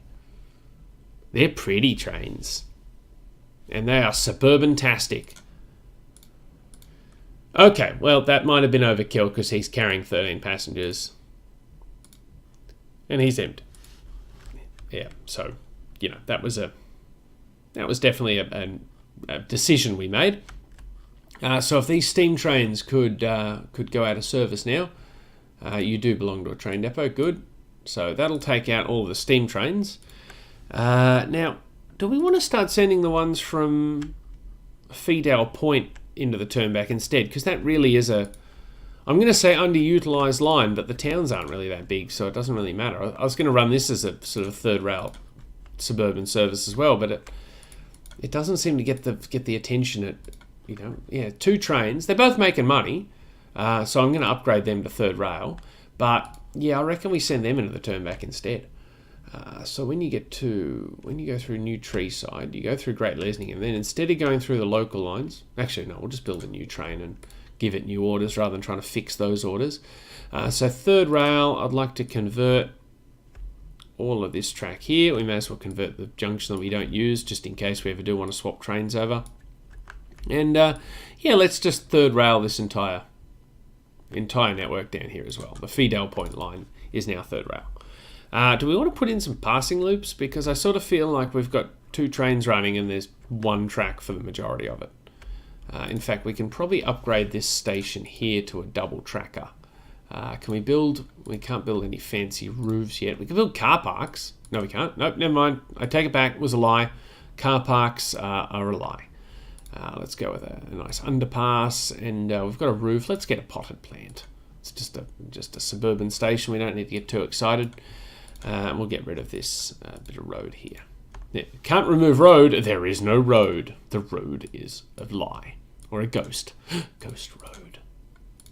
They're pretty trains. And they are suburban-tastic. Okay, well, that might have been overkill because he's carrying 13 passengers. And he's empty. Yeah, so, that was definitely a decision we made. So if these steam trains could go out of service now, you do belong to a train depot, good. So that'll take out all the steam trains. Now, do we want to start sending the ones from Feedale Point into the turnback instead? Because that really is I'm going to say underutilised line, but the towns aren't really that big, so it doesn't really matter. I was going to run this as a sort of third rail suburban service as well, but it doesn't seem to get the attention. Two trains. They're both making money, so I'm going to upgrade them to third rail. But yeah, I reckon we send them into the turnback instead. So when you go through New Treeside, you go through Great Lesning, and then instead of going through the local lines, actually no, we'll just build a new train and give it new orders rather than trying to fix those orders. So third rail, I'd like to convert all of this track here. We may as well convert the junction that we don't use, just in case we ever do want to swap trains over. And let's just third rail this entire network down here as well. The Feedale Point line is now third rail. Do we want to put in some passing loops? Because I sort of feel like we've got two trains running and there's one track for the majority of it. In fact, we can probably upgrade this station here to a double tracker. We can't build any fancy roofs yet. We can build car parks. No, we can't. Nope, never mind. I take it back. It was a lie. Car parks are a lie. Let's go with a nice underpass, and we've got a roof. Let's get a potted plant. It's just a suburban station. We don't need to get too excited. And we'll get rid of this bit of road here. Yeah, can't remove road. There is no road. The road is a lie. Or a ghost. Ghost road.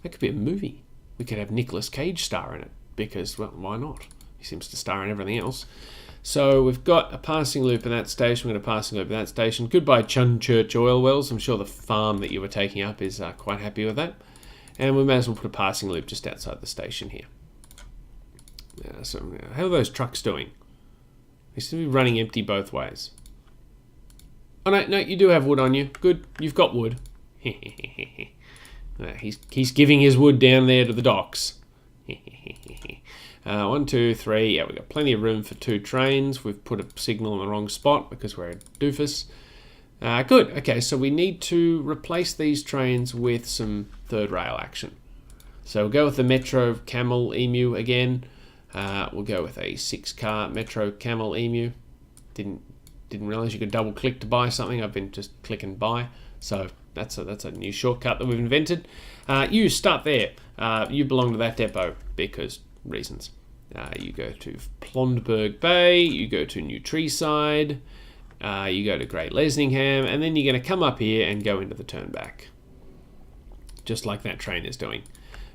That could be a movie. We could have Nicolas Cage star in it. Because, well, why not? He seems to star in everything else. So we've got a passing loop in that station. We've got a passing loop in that station. Goodbye Chunchurch Oil Wells. I'm sure the farm that you were taking up is quite happy with that. And we may as well put a passing loop just outside the station here. So how are those trucks doing? They seem to be running empty both ways. Oh no, you do have wood on you. Good, you've got wood. He's giving his wood down there to the docks. 1, 2, 3. Yeah, we've got plenty of room for two trains. We've put a signal in the wrong spot because we're a doofus. Good. Okay, so we need to replace these trains with some third rail action. So we'll go with the Metro Camel Emu again. We'll go with a 6-car Metro Camel Emu. Didn't realize you could double click to buy something. I've been just clicking buy. So that's a new shortcut that we've invented. You start there. You belong to that depot because reasons. You go to Plondberg Bay. You go to New Treeside. You go to Great Lesningham, and then you're going to come up here and go into the turnback, just like that train is doing.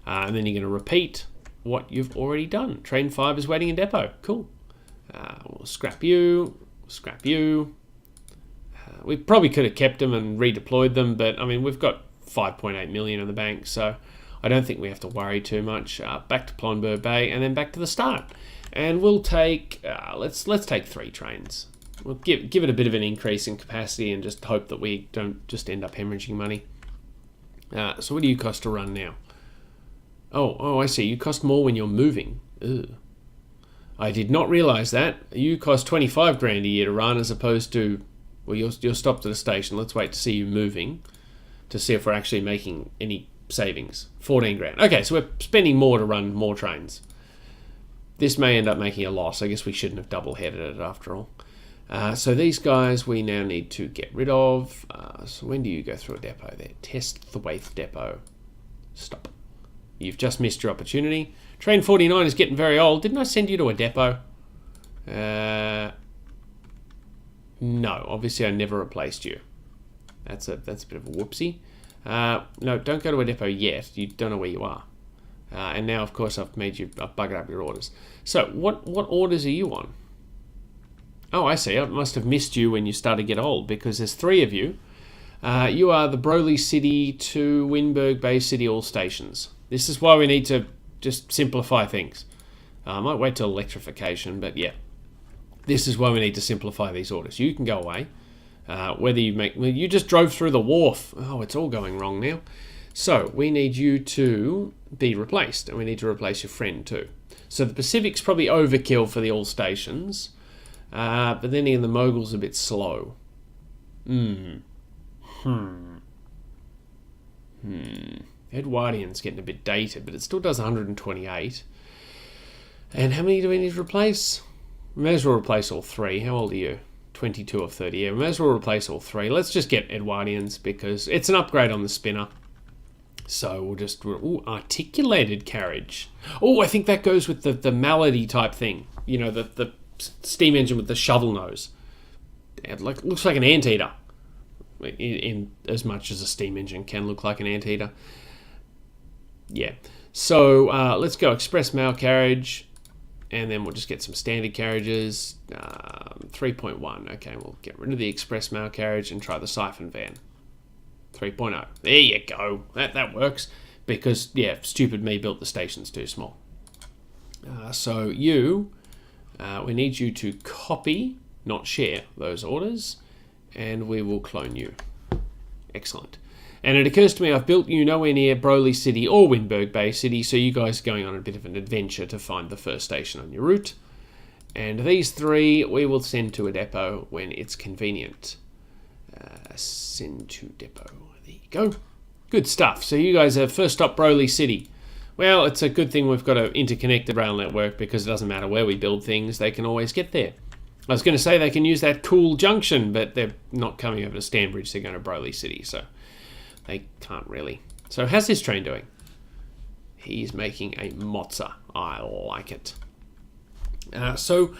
And then you're going to repeat what you've already done. Train 5 is waiting in depot. Cool. We'll scrap you. We probably could have kept them and redeployed them, but I mean, we've got 5.8 million in the bank, so I don't think we have to worry too much. Back to Plonbur Bay, and then back to the start. And we'll take, let's take 3 trains. We'll give it a bit of an increase in capacity and just hope that we don't just end up hemorrhaging money. So what do you cost to run now? Oh, I see. You cost more when you're moving. Ugh. I did not realise that. You cost 25 grand a year to run as opposed to, well, you're stopped at a station. Let's wait to see you moving to see if we're actually making any savings. 14 grand. Okay, so we're spending more to run more trains. This may end up making a loss. I guess we shouldn't have double-headed it after all. So these guys we now need to get rid of. So when do you go through a depot there? Test the Waith depot. Stop. You've just missed your opportunity. Train 49 is getting very old. Didn't I send you to a depot? No, obviously I never replaced you. That's a bit of a whoopsie. No, don't go to a depot yet. You don't know where you are. And now, of course, I've buggered up your orders. So, what orders are you on? Oh, I see. I must have missed you when you started to get old because there's 3 of you. You are the Broly City to Windberg Bay City all stations. This is why we need to just simplify things. I might wait till electrification, but yeah. This is why we need to simplify these orders. You can go away. Whether you make... Well, you just drove through the wharf. Oh, it's all going wrong now. So, we need you to be replaced, and we need to replace your friend too. So the Pacific's probably overkill for the all stations, but then again, the Mogul's a bit slow. Edwardian's getting a bit dated, but it still does 128. And how many do we need to replace? We may as well replace all three. How old are you? 22 or 30. Yeah, we may as well replace all three. Let's just get Edwardians because it's an upgrade on the spinner. So we'll just... Ooh, articulated carriage. Oh, I think that goes with the malady type thing. You know, the steam engine with the shovel nose. It looks like an anteater. In as much as a steam engine can look like an anteater. Yeah. So let's go express mail carriage. And then we'll just get some standard carriages. 3.1. Okay, we'll get rid of the express mail carriage and try the siphon van. 3.0. There you go. That works. Because, yeah, stupid me built the stations too small. So you, we need you to copy, not share, those orders. And we will clone you. Excellent. And it occurs to me I've built you nowhere near Broly City or Windberg Bay City, so you guys are going on a bit of an adventure to find the first station on your route. And these three we will send to a depot when it's convenient. Send to depot. There you go. Good stuff. So you guys have first stop Broly City. Well, it's a good thing we've got an interconnected rail network because it doesn't matter where we build things, they can always get there. I was going to say they can use that cool junction, but they're not coming over to Stanbridge, they're going to Broly City, so they can't really. So how's this train doing? He's making a mozza. I like it. So,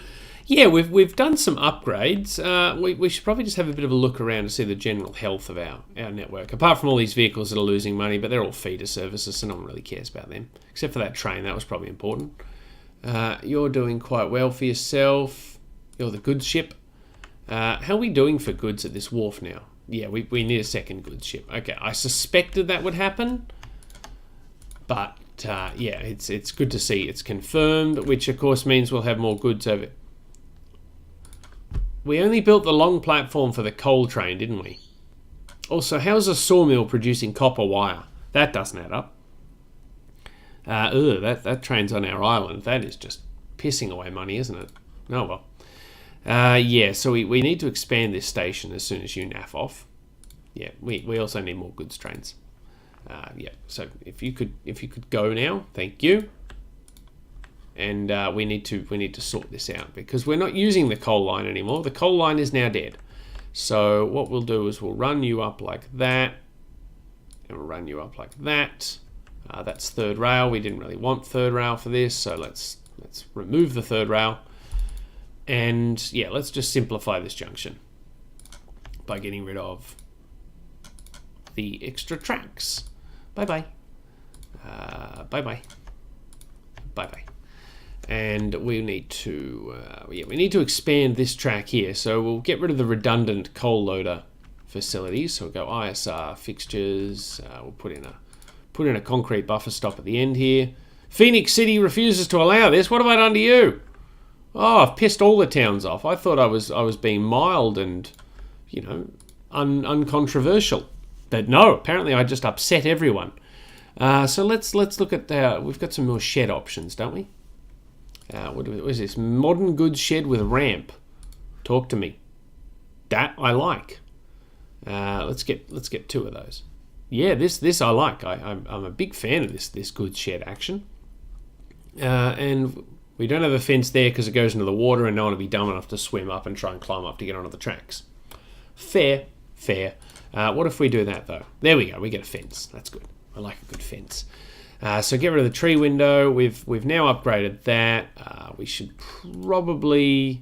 yeah, we've done some upgrades. We should probably just have a bit of a look around to see the general health of our network. Apart from all these vehicles that are losing money, but they're all feeder services, so no one really cares about them. Except for that train, that was probably important. You're doing quite well for yourself. You're the goods ship. How are we doing for goods at this wharf now? Yeah, we need a second goods ship. Okay, I suspected that would happen. But, yeah, it's good to see it's confirmed, which of course means we'll have more goods over. We only built the long platform for the coal train, didn't we? Also, how's a sawmill producing copper wire? That doesn't add up. That train's on our island. That is just pissing away money, isn't it? Oh, well. Yeah, so we need to expand this station as soon as you naff off. Yeah, we also need more goods trains. Yeah, so if you could go now, thank you. And we need to sort this out because we're not using the coal line anymore. The coal line is now dead. So what we'll do is we'll run you up like that, and we'll run you up like that. That's third rail. We didn't really want third rail for this, so let's remove the third rail. And yeah, let's just simplify this junction by getting rid of the extra tracks. Bye-bye. Bye-bye. Bye-bye. And we need to expand this track here. So we'll get rid of the redundant coal loader facilities. So we'll go ISR fixtures. We'll put in a concrete buffer stop at the end here. Phoenix City refuses to allow this. What have I done to you? Oh, I've pissed all the towns off. I thought I was being mild and, you know, uncontroversial. But no, apparently I just upset everyone. So let's look at we've got some more shed options, don't we? What is this? Modern goods shed with a ramp. Talk to me. That I like. Let's get two of those. Yeah, this I like. I'm a big fan of this goods shed action. And we don't have a fence there because it goes into the water and no one will be dumb enough to swim up and try and climb up to get onto the tracks. Fair. What if we do that, though? There we go. We get a fence. That's good. I like a good fence. So get rid of the tree window. We've now upgraded that. We should probably...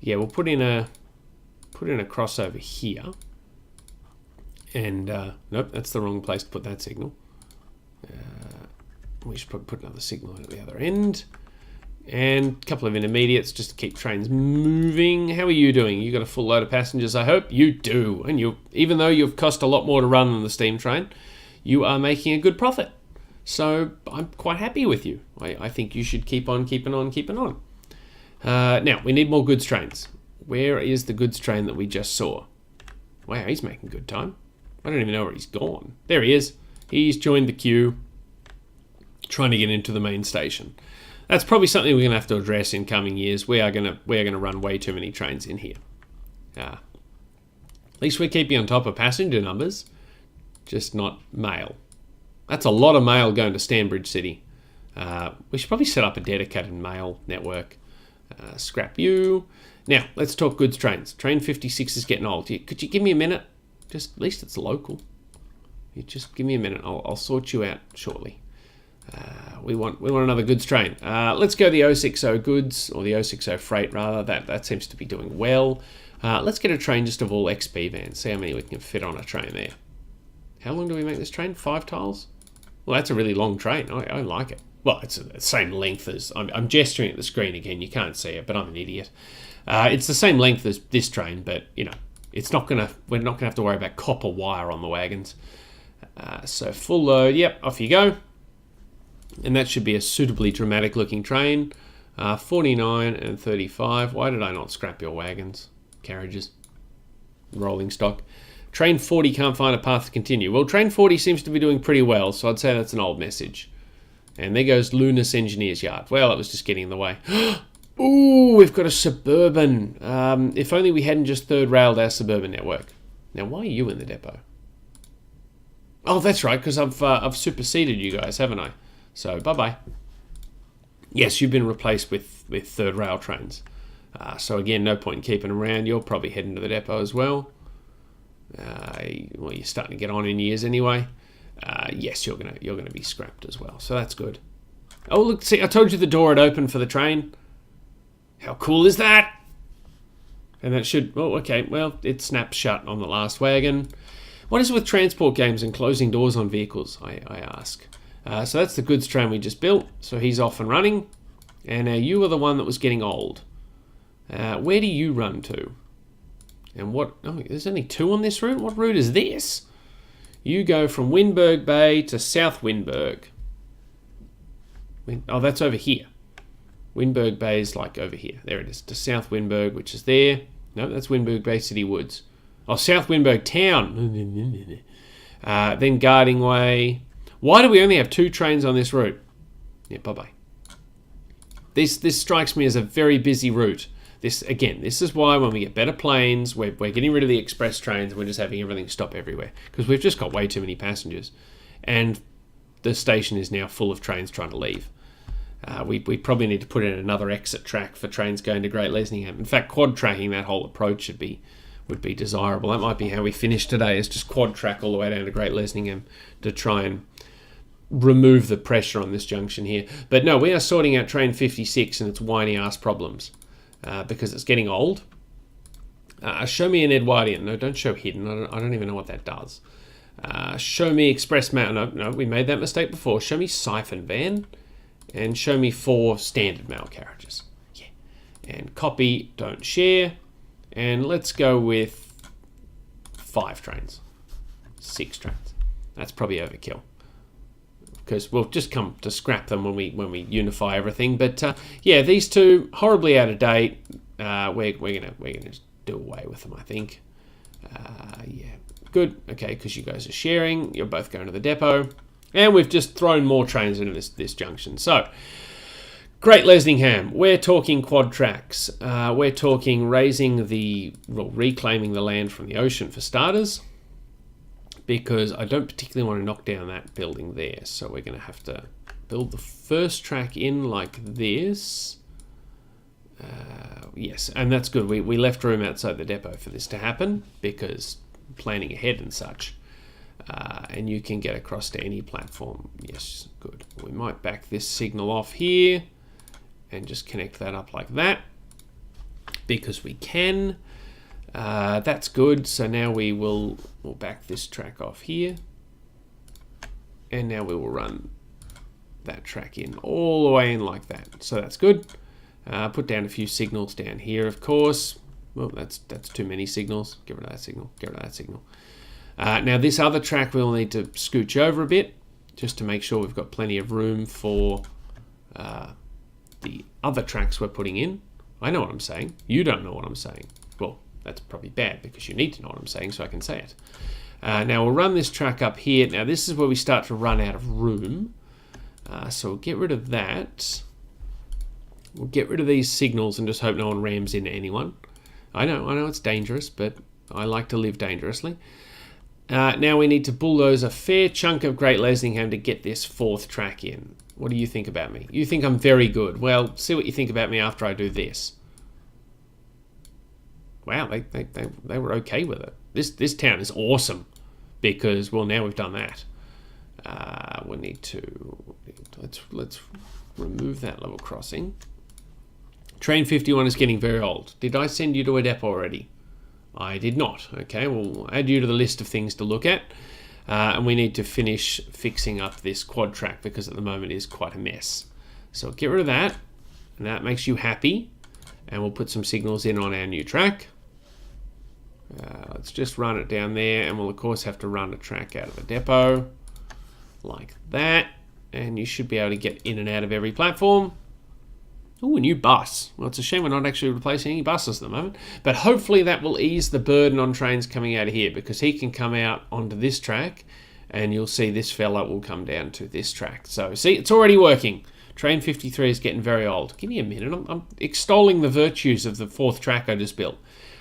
Yeah, we'll put in a crossover here. And, nope, that's the wrong place to put that signal. We should probably put another signal at the other end. And a couple of intermediates just to keep trains moving. How are you doing? You got a full load of passengers, I hope? You do. And even though you've cost a lot more to run than the steam train, you are making a good profit. So I'm quite happy with you. I think you should keep on keeping on keeping on. Now, we need more goods trains. Where is the goods train that we just saw? Wow, he's making good time. I don't even know where he's gone. There he is. He's joined the queue, trying to get into the main station. That's probably something we're going to have to address in coming years. We are going to run way too many trains in here. At least we're keeping on top of passenger numbers, just not mail. That's a lot of mail going to Stanbridge City. We should probably set up a dedicated mail network. Scrap you. Now, let's talk goods trains. Train 56 is getting old. Could you give me a minute? Just, at least it's local. You just give me a minute. I'll sort you out shortly. We want another goods train. Let's go the 060 goods, or the 060 freight rather. That seems to be doing well. Let's get a train just of all XP vans. See how many we can fit on a train there. How long do we make this train? 5 tiles? Well, that's a really long train. I like it. Well, it's the same length as... I'm gesturing at the screen again. You can't see it, but I'm an idiot. It's the same length as this train, but, you know, we're not going to have to worry about copper wire on the wagons. So full load. Yep, off you go. And that should be a suitably dramatic looking train. 49 and 35. Why did I not scrap your wagons? Carriages. Rolling stock. Train 40 can't find a path to continue. Well, train 40 seems to be doing pretty well, so I'd say that's an old message. And there goes Lunas Engineers Yard. Well, it was just getting in the way. Ooh, we've got a suburban. If only we hadn't just third railed our suburban network. Now, why are you in the depot? Oh, that's right, because I've superseded you guys, haven't I? So, bye-bye. Yes, you've been replaced with third rail trains. So again, no point in keeping them around. You're probably heading to the depot as well. Well, you're starting to get on in years anyway. Yes, you're gonna be scrapped as well. So that's good. Oh, look, see, I told you the door had opened for the train. How cool is that? And that should... Oh, okay. Well, it snaps shut on the last wagon. What is it with transport games and closing doors on vehicles, I ask. So that's the goods train we just built. So he's off and running. And you are the one that was getting old. Where do you run to? And what... Oh, there's only 2 on this route? What route is this? You go from Windberg Bay to South Windberg. Oh, that's over here. Windberg Bay is like over here. There it is. To South Windberg, which is there. No, that's Windberg Bay City Woods. Oh, South Windberg Town. Then Guarding Way. Why do we only have 2 trains on this route? Yeah, bye-bye. This strikes me as a very busy route. This is why when we get better planes, we're getting rid of the express trains and we're just having everything stop everywhere. Because we've just got way too many passengers. And the station is now full of trains trying to leave. We probably need to put in another exit track for trains going to Great Lesningham. In fact, quad tracking that whole approach would be desirable. That might be how we finish today, is just quad track all the way down to Great Lesningham to try and remove the pressure on this junction here. But no, we are sorting out train 56 and its whiny ass problems. Because it's getting old. Show me an Edwardian. No, don't show hidden. I don't even know what that does. Show me express mail. No, we made that mistake before. Show me siphon van. And show me 4 standard mail carriages. Yeah. And copy, don't share. And let's go with 5 trains. 6 trains. That's probably overkill. Because we'll just come to scrap them when we unify everything. But yeah, these 2 horribly out of date. We're gonna just do away with them, I think. Yeah, good. Okay, because you guys are sharing. You're both going to the depot, and we've just thrown more trains into this junction. So, Great Lesningham. We're talking quad tracks. We're talking reclaiming the land from the ocean for starters. Because I don't particularly want to knock down that building there. So we're going to have to build the first track in like this. Yes, and that's good. We left room outside the depot for this to happen because planning ahead and such. And you can get across to any platform. Yes, good. We might back this signal off here and just connect that up like that because we can. That's good. So now we'll back this track off here. And now we will run that track in all the way in like that. So that's good. Put down a few signals down here, of course. Well, that's too many signals. Get rid of that signal. Get rid of that signal. Now this other track we'll need to scooch over a bit just to make sure we've got plenty of room for the other tracks we're putting in. I know what I'm saying. You don't know what I'm saying. Well, that's probably bad because you need to know what I'm saying so I can say it. Now we'll run this track up here. Now this is where we start to run out of room. So we'll get rid of that. We'll get rid of these signals and just hope no one rams into anyone. I know it's dangerous, but I like to live dangerously. Now we need to bulldoze a fair chunk of Great Lesningham to get this fourth track in. What do you think about me? You think I'm very good. Well, see what you think about me after I do this. Wow, they were okay with it. This town is awesome because, well, now we've done that. We need to let's remove that level crossing. Train 51 is getting very old. Did I send you to a depot already? I did not. Okay, we'll add you to the list of things to look at. And we need to finish fixing up this quad track because at the moment it is quite a mess. So get rid of that, and that makes you happy. And we'll put some signals in on our new track. Let's just run it down there, and we'll of course have to run a track out of the depot like that. And you should be able to get in and out of every platform. Oh, a new bus. Well, it's a shame we're not actually replacing any buses at the moment. But hopefully that will ease the burden on trains coming out of here because he can come out onto this track and you'll see this fella will come down to this track. So, see, it's already working. Train 53 is getting very old. Give me a minute. I'm extolling the virtues of the fourth track I just built.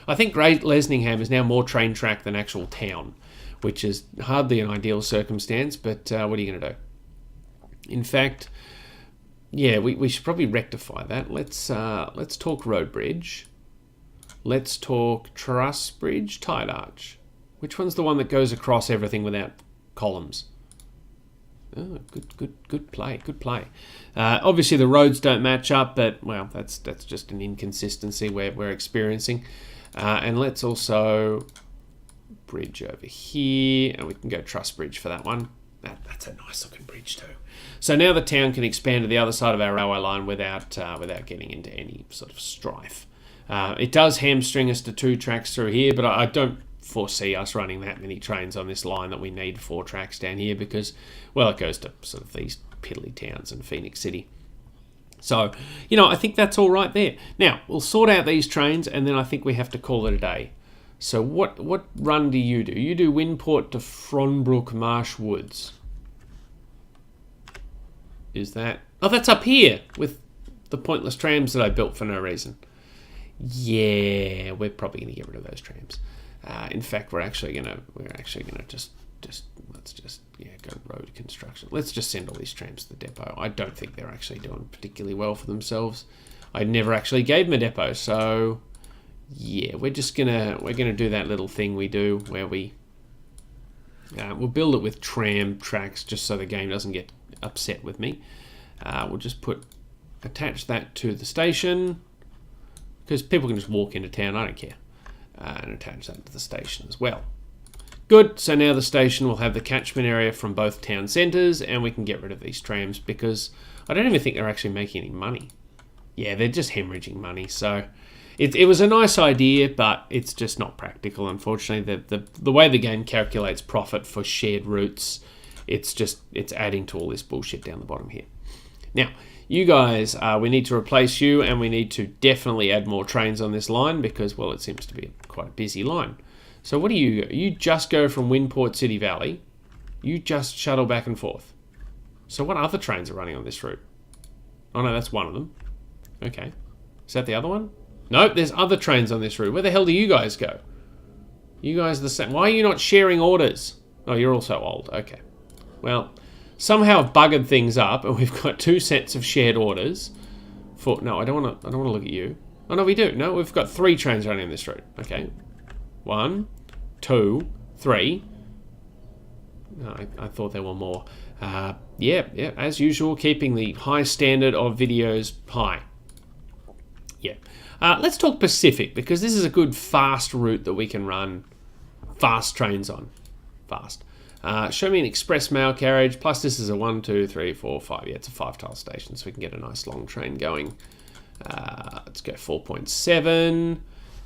I think Great Lesningham is now more train track than actual town, which is hardly an ideal circumstance, but what are you going to do? In fact, yeah, we should probably rectify that. Let's talk road bridge. Let's talk truss bridge, tide arch. Which one's the one that goes across everything without columns? Oh, good play. Obviously the roads don't match up, but well, that's just an inconsistency we're experiencing. And let's also bridge over here, and we can go truss bridge for that one. That's a nice looking bridge too. So now the town can expand to the other side of our railway line without getting into any sort of strife. It does hamstring us to 2 tracks through here, but I don't foresee us running that many trains on this line that we need 4 tracks down here because, well, it goes to sort of these piddly towns and Phoenix City. So, I think that's all right there. Now, we'll sort out these trains and then I think we have to call it a day. So what run do? You do Winport to Fronbrook Marsh Woods. Is that... Oh, that's up here with the pointless trams that I built for no reason. Yeah, we're probably going to get rid of those trams. In fact, we're actually gonna just go road construction. Let's just send all these trams to the depot. I don't think they're actually doing particularly well for themselves. I never actually gave them a depot, so yeah, we're gonna do that little thing we do where we'll build it with tram tracks just so the game doesn't get upset with me. We'll just attach that to the station because people can just walk into town. I don't care. And attach that to the station as well. Good, so now the station will have the catchment area from both town centres and we can get rid of these trams because I don't even think they're actually making any money. Yeah, they're just hemorrhaging money, so it was a nice idea, but it's just not practical, unfortunately. The way the game calculates profit for shared routes, it's adding to all this bullshit down the bottom here. Now, you guys, we need to replace you and we need to definitely add more trains on this line because, well, it seems to be quite a busy line. So what do you go? You just go from Winport City Valley. You just shuttle back and forth. So what other trains are running on this route? Oh no, that's one of them. Okay. Is that the other one? Nope, there's other trains on this route. Where the hell do you guys go? You guys are the same. Why are you not sharing orders? Oh, you're also old. Okay. Well, somehow I've buggered things up and we've got 2 sets of shared orders. No, I don't want to look at you. Oh no, we do. No, we've got 3 trains running on this route. Okay. 1, 2, 3. No, I thought there were more. Yeah, as usual, keeping the high standard of videos high. Yeah. Let's talk Pacific, because this is a good fast route that we can run fast trains on. Fast. Show me an express mail carriage, plus this is a 1, 2, 3, 4, 5. Yeah, it's a 5-tile station, so we can get a nice long train going. Let's go 4.7,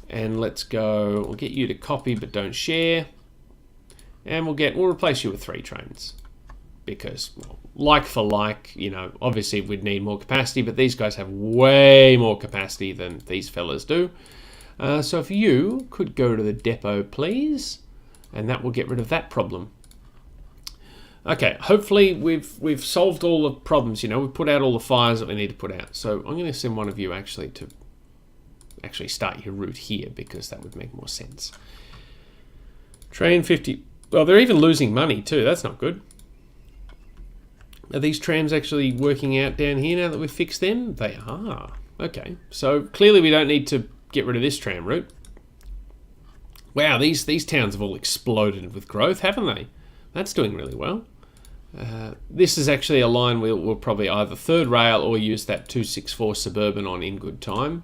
and let's go, we'll get you to copy but don't share. And we'll replace you with 3 trains. Because, well, like for like, you know, obviously we'd need more capacity, but these guys have way more capacity than these fellas do. So if you could go to the depot, please, and that will get rid of that problem. Okay, hopefully we've solved all the problems. You know, we've put out all the fires that we need to put out. So I'm going to send one of you actually to start your route here, because that would make more sense. Train 50. Well, they're even losing money too. That's not good. Are these trams actually working out down here now that we've fixed them? They are. Okay, so clearly we don't need to get rid of this tram route. Wow, these towns have all exploded with growth, haven't they? That's doing really well. This is actually a line we'll probably either third rail or use that 264 Suburban on in good time,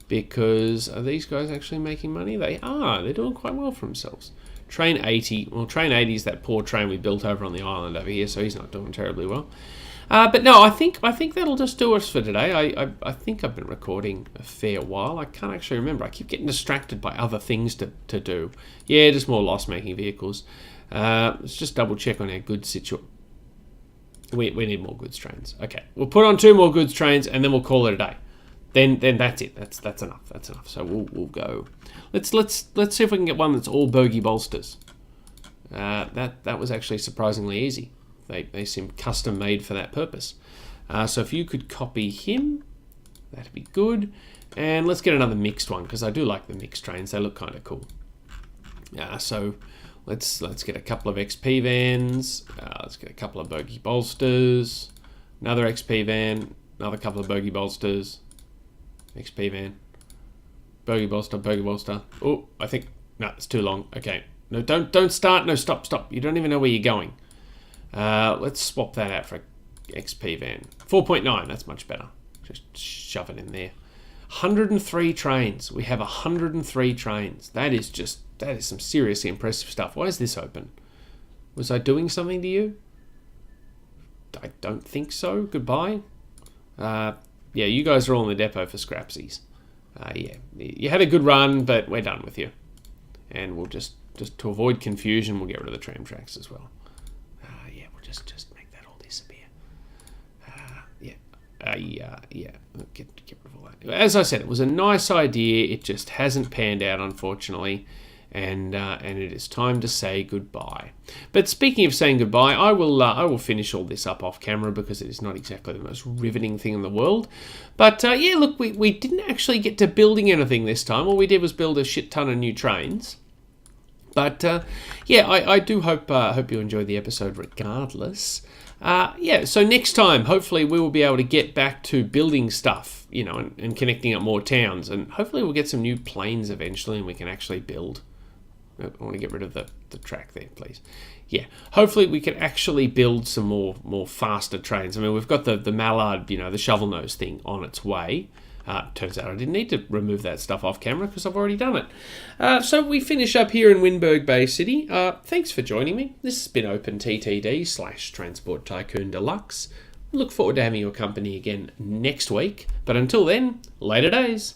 because are these guys actually making money? They are. They're doing quite well for themselves. Train 80. Well, Train 80 is that poor train we built over on the island over here, so he's not doing terribly well. But no, I think that'll just do us for today. I think I've been recording a fair while. I can't actually remember. I keep getting distracted by other things to do. Yeah, just more loss-making vehicles. Let's just double check on our goods situation. We need more goods trains. Okay, we'll put on 2 more goods trains and then we'll call it a day. Then that's it. That's enough. That's enough. So we'll go. Let's see if we can get one that's all bogey bolsters. That was actually surprisingly easy. They seem custom made for that purpose. So if you could copy him, that'd be good. And let's get another mixed one, because I do like the mixed trains. They look kind of cool. So let's get a couple of XP vans. Let's get a couple of bogey bolsters. Another XP van. Another couple of bogey bolsters. XP van. Bogey bolster. Bogey bolster. Oh, I think no, it's too long. Okay, no, don't start. No, stop. You don't even know where you're going. Let's swap that out for a XP van. 4.9. That's much better. Just shove it in there. 103 trains. We have 103 trains. That is some seriously impressive stuff. Why is this open? Was I doing something to you? I don't think so. Goodbye. Yeah, you guys are all in the depot for scrapsies. Yeah, you had a good run, but we're done with you. And we'll just to avoid confusion, we'll get rid of the tram tracks as well. Yeah, we'll just make that all disappear. Yeah. Get rid of all that. As I said, it was a nice idea. It just hasn't panned out, unfortunately. And it is time to say goodbye. But speaking of saying goodbye, I will finish all this up off camera, because it is not exactly the most riveting thing in the world. But yeah, look, we didn't actually get to building anything this time. All we did was build a shit ton of new trains. But yeah, I do hope you enjoyed the episode regardless. Yeah, so next time, hopefully we will be able to get back to building stuff, you know, and connecting up more towns. And hopefully we'll get some new planes eventually and we can actually build. I want to get rid of the track there, please. Yeah, hopefully we can actually build some more faster trains. I mean, we've got the Mallard, you know, the shovel nose thing on its way. Turns out I didn't need to remove that stuff off camera because I've already done it. So we finish up here in Windberg Bay City. Thanks for joining me. This has been OpenTTD / Transport Tycoon Deluxe. Look forward to having your company again next week. But until then, later days.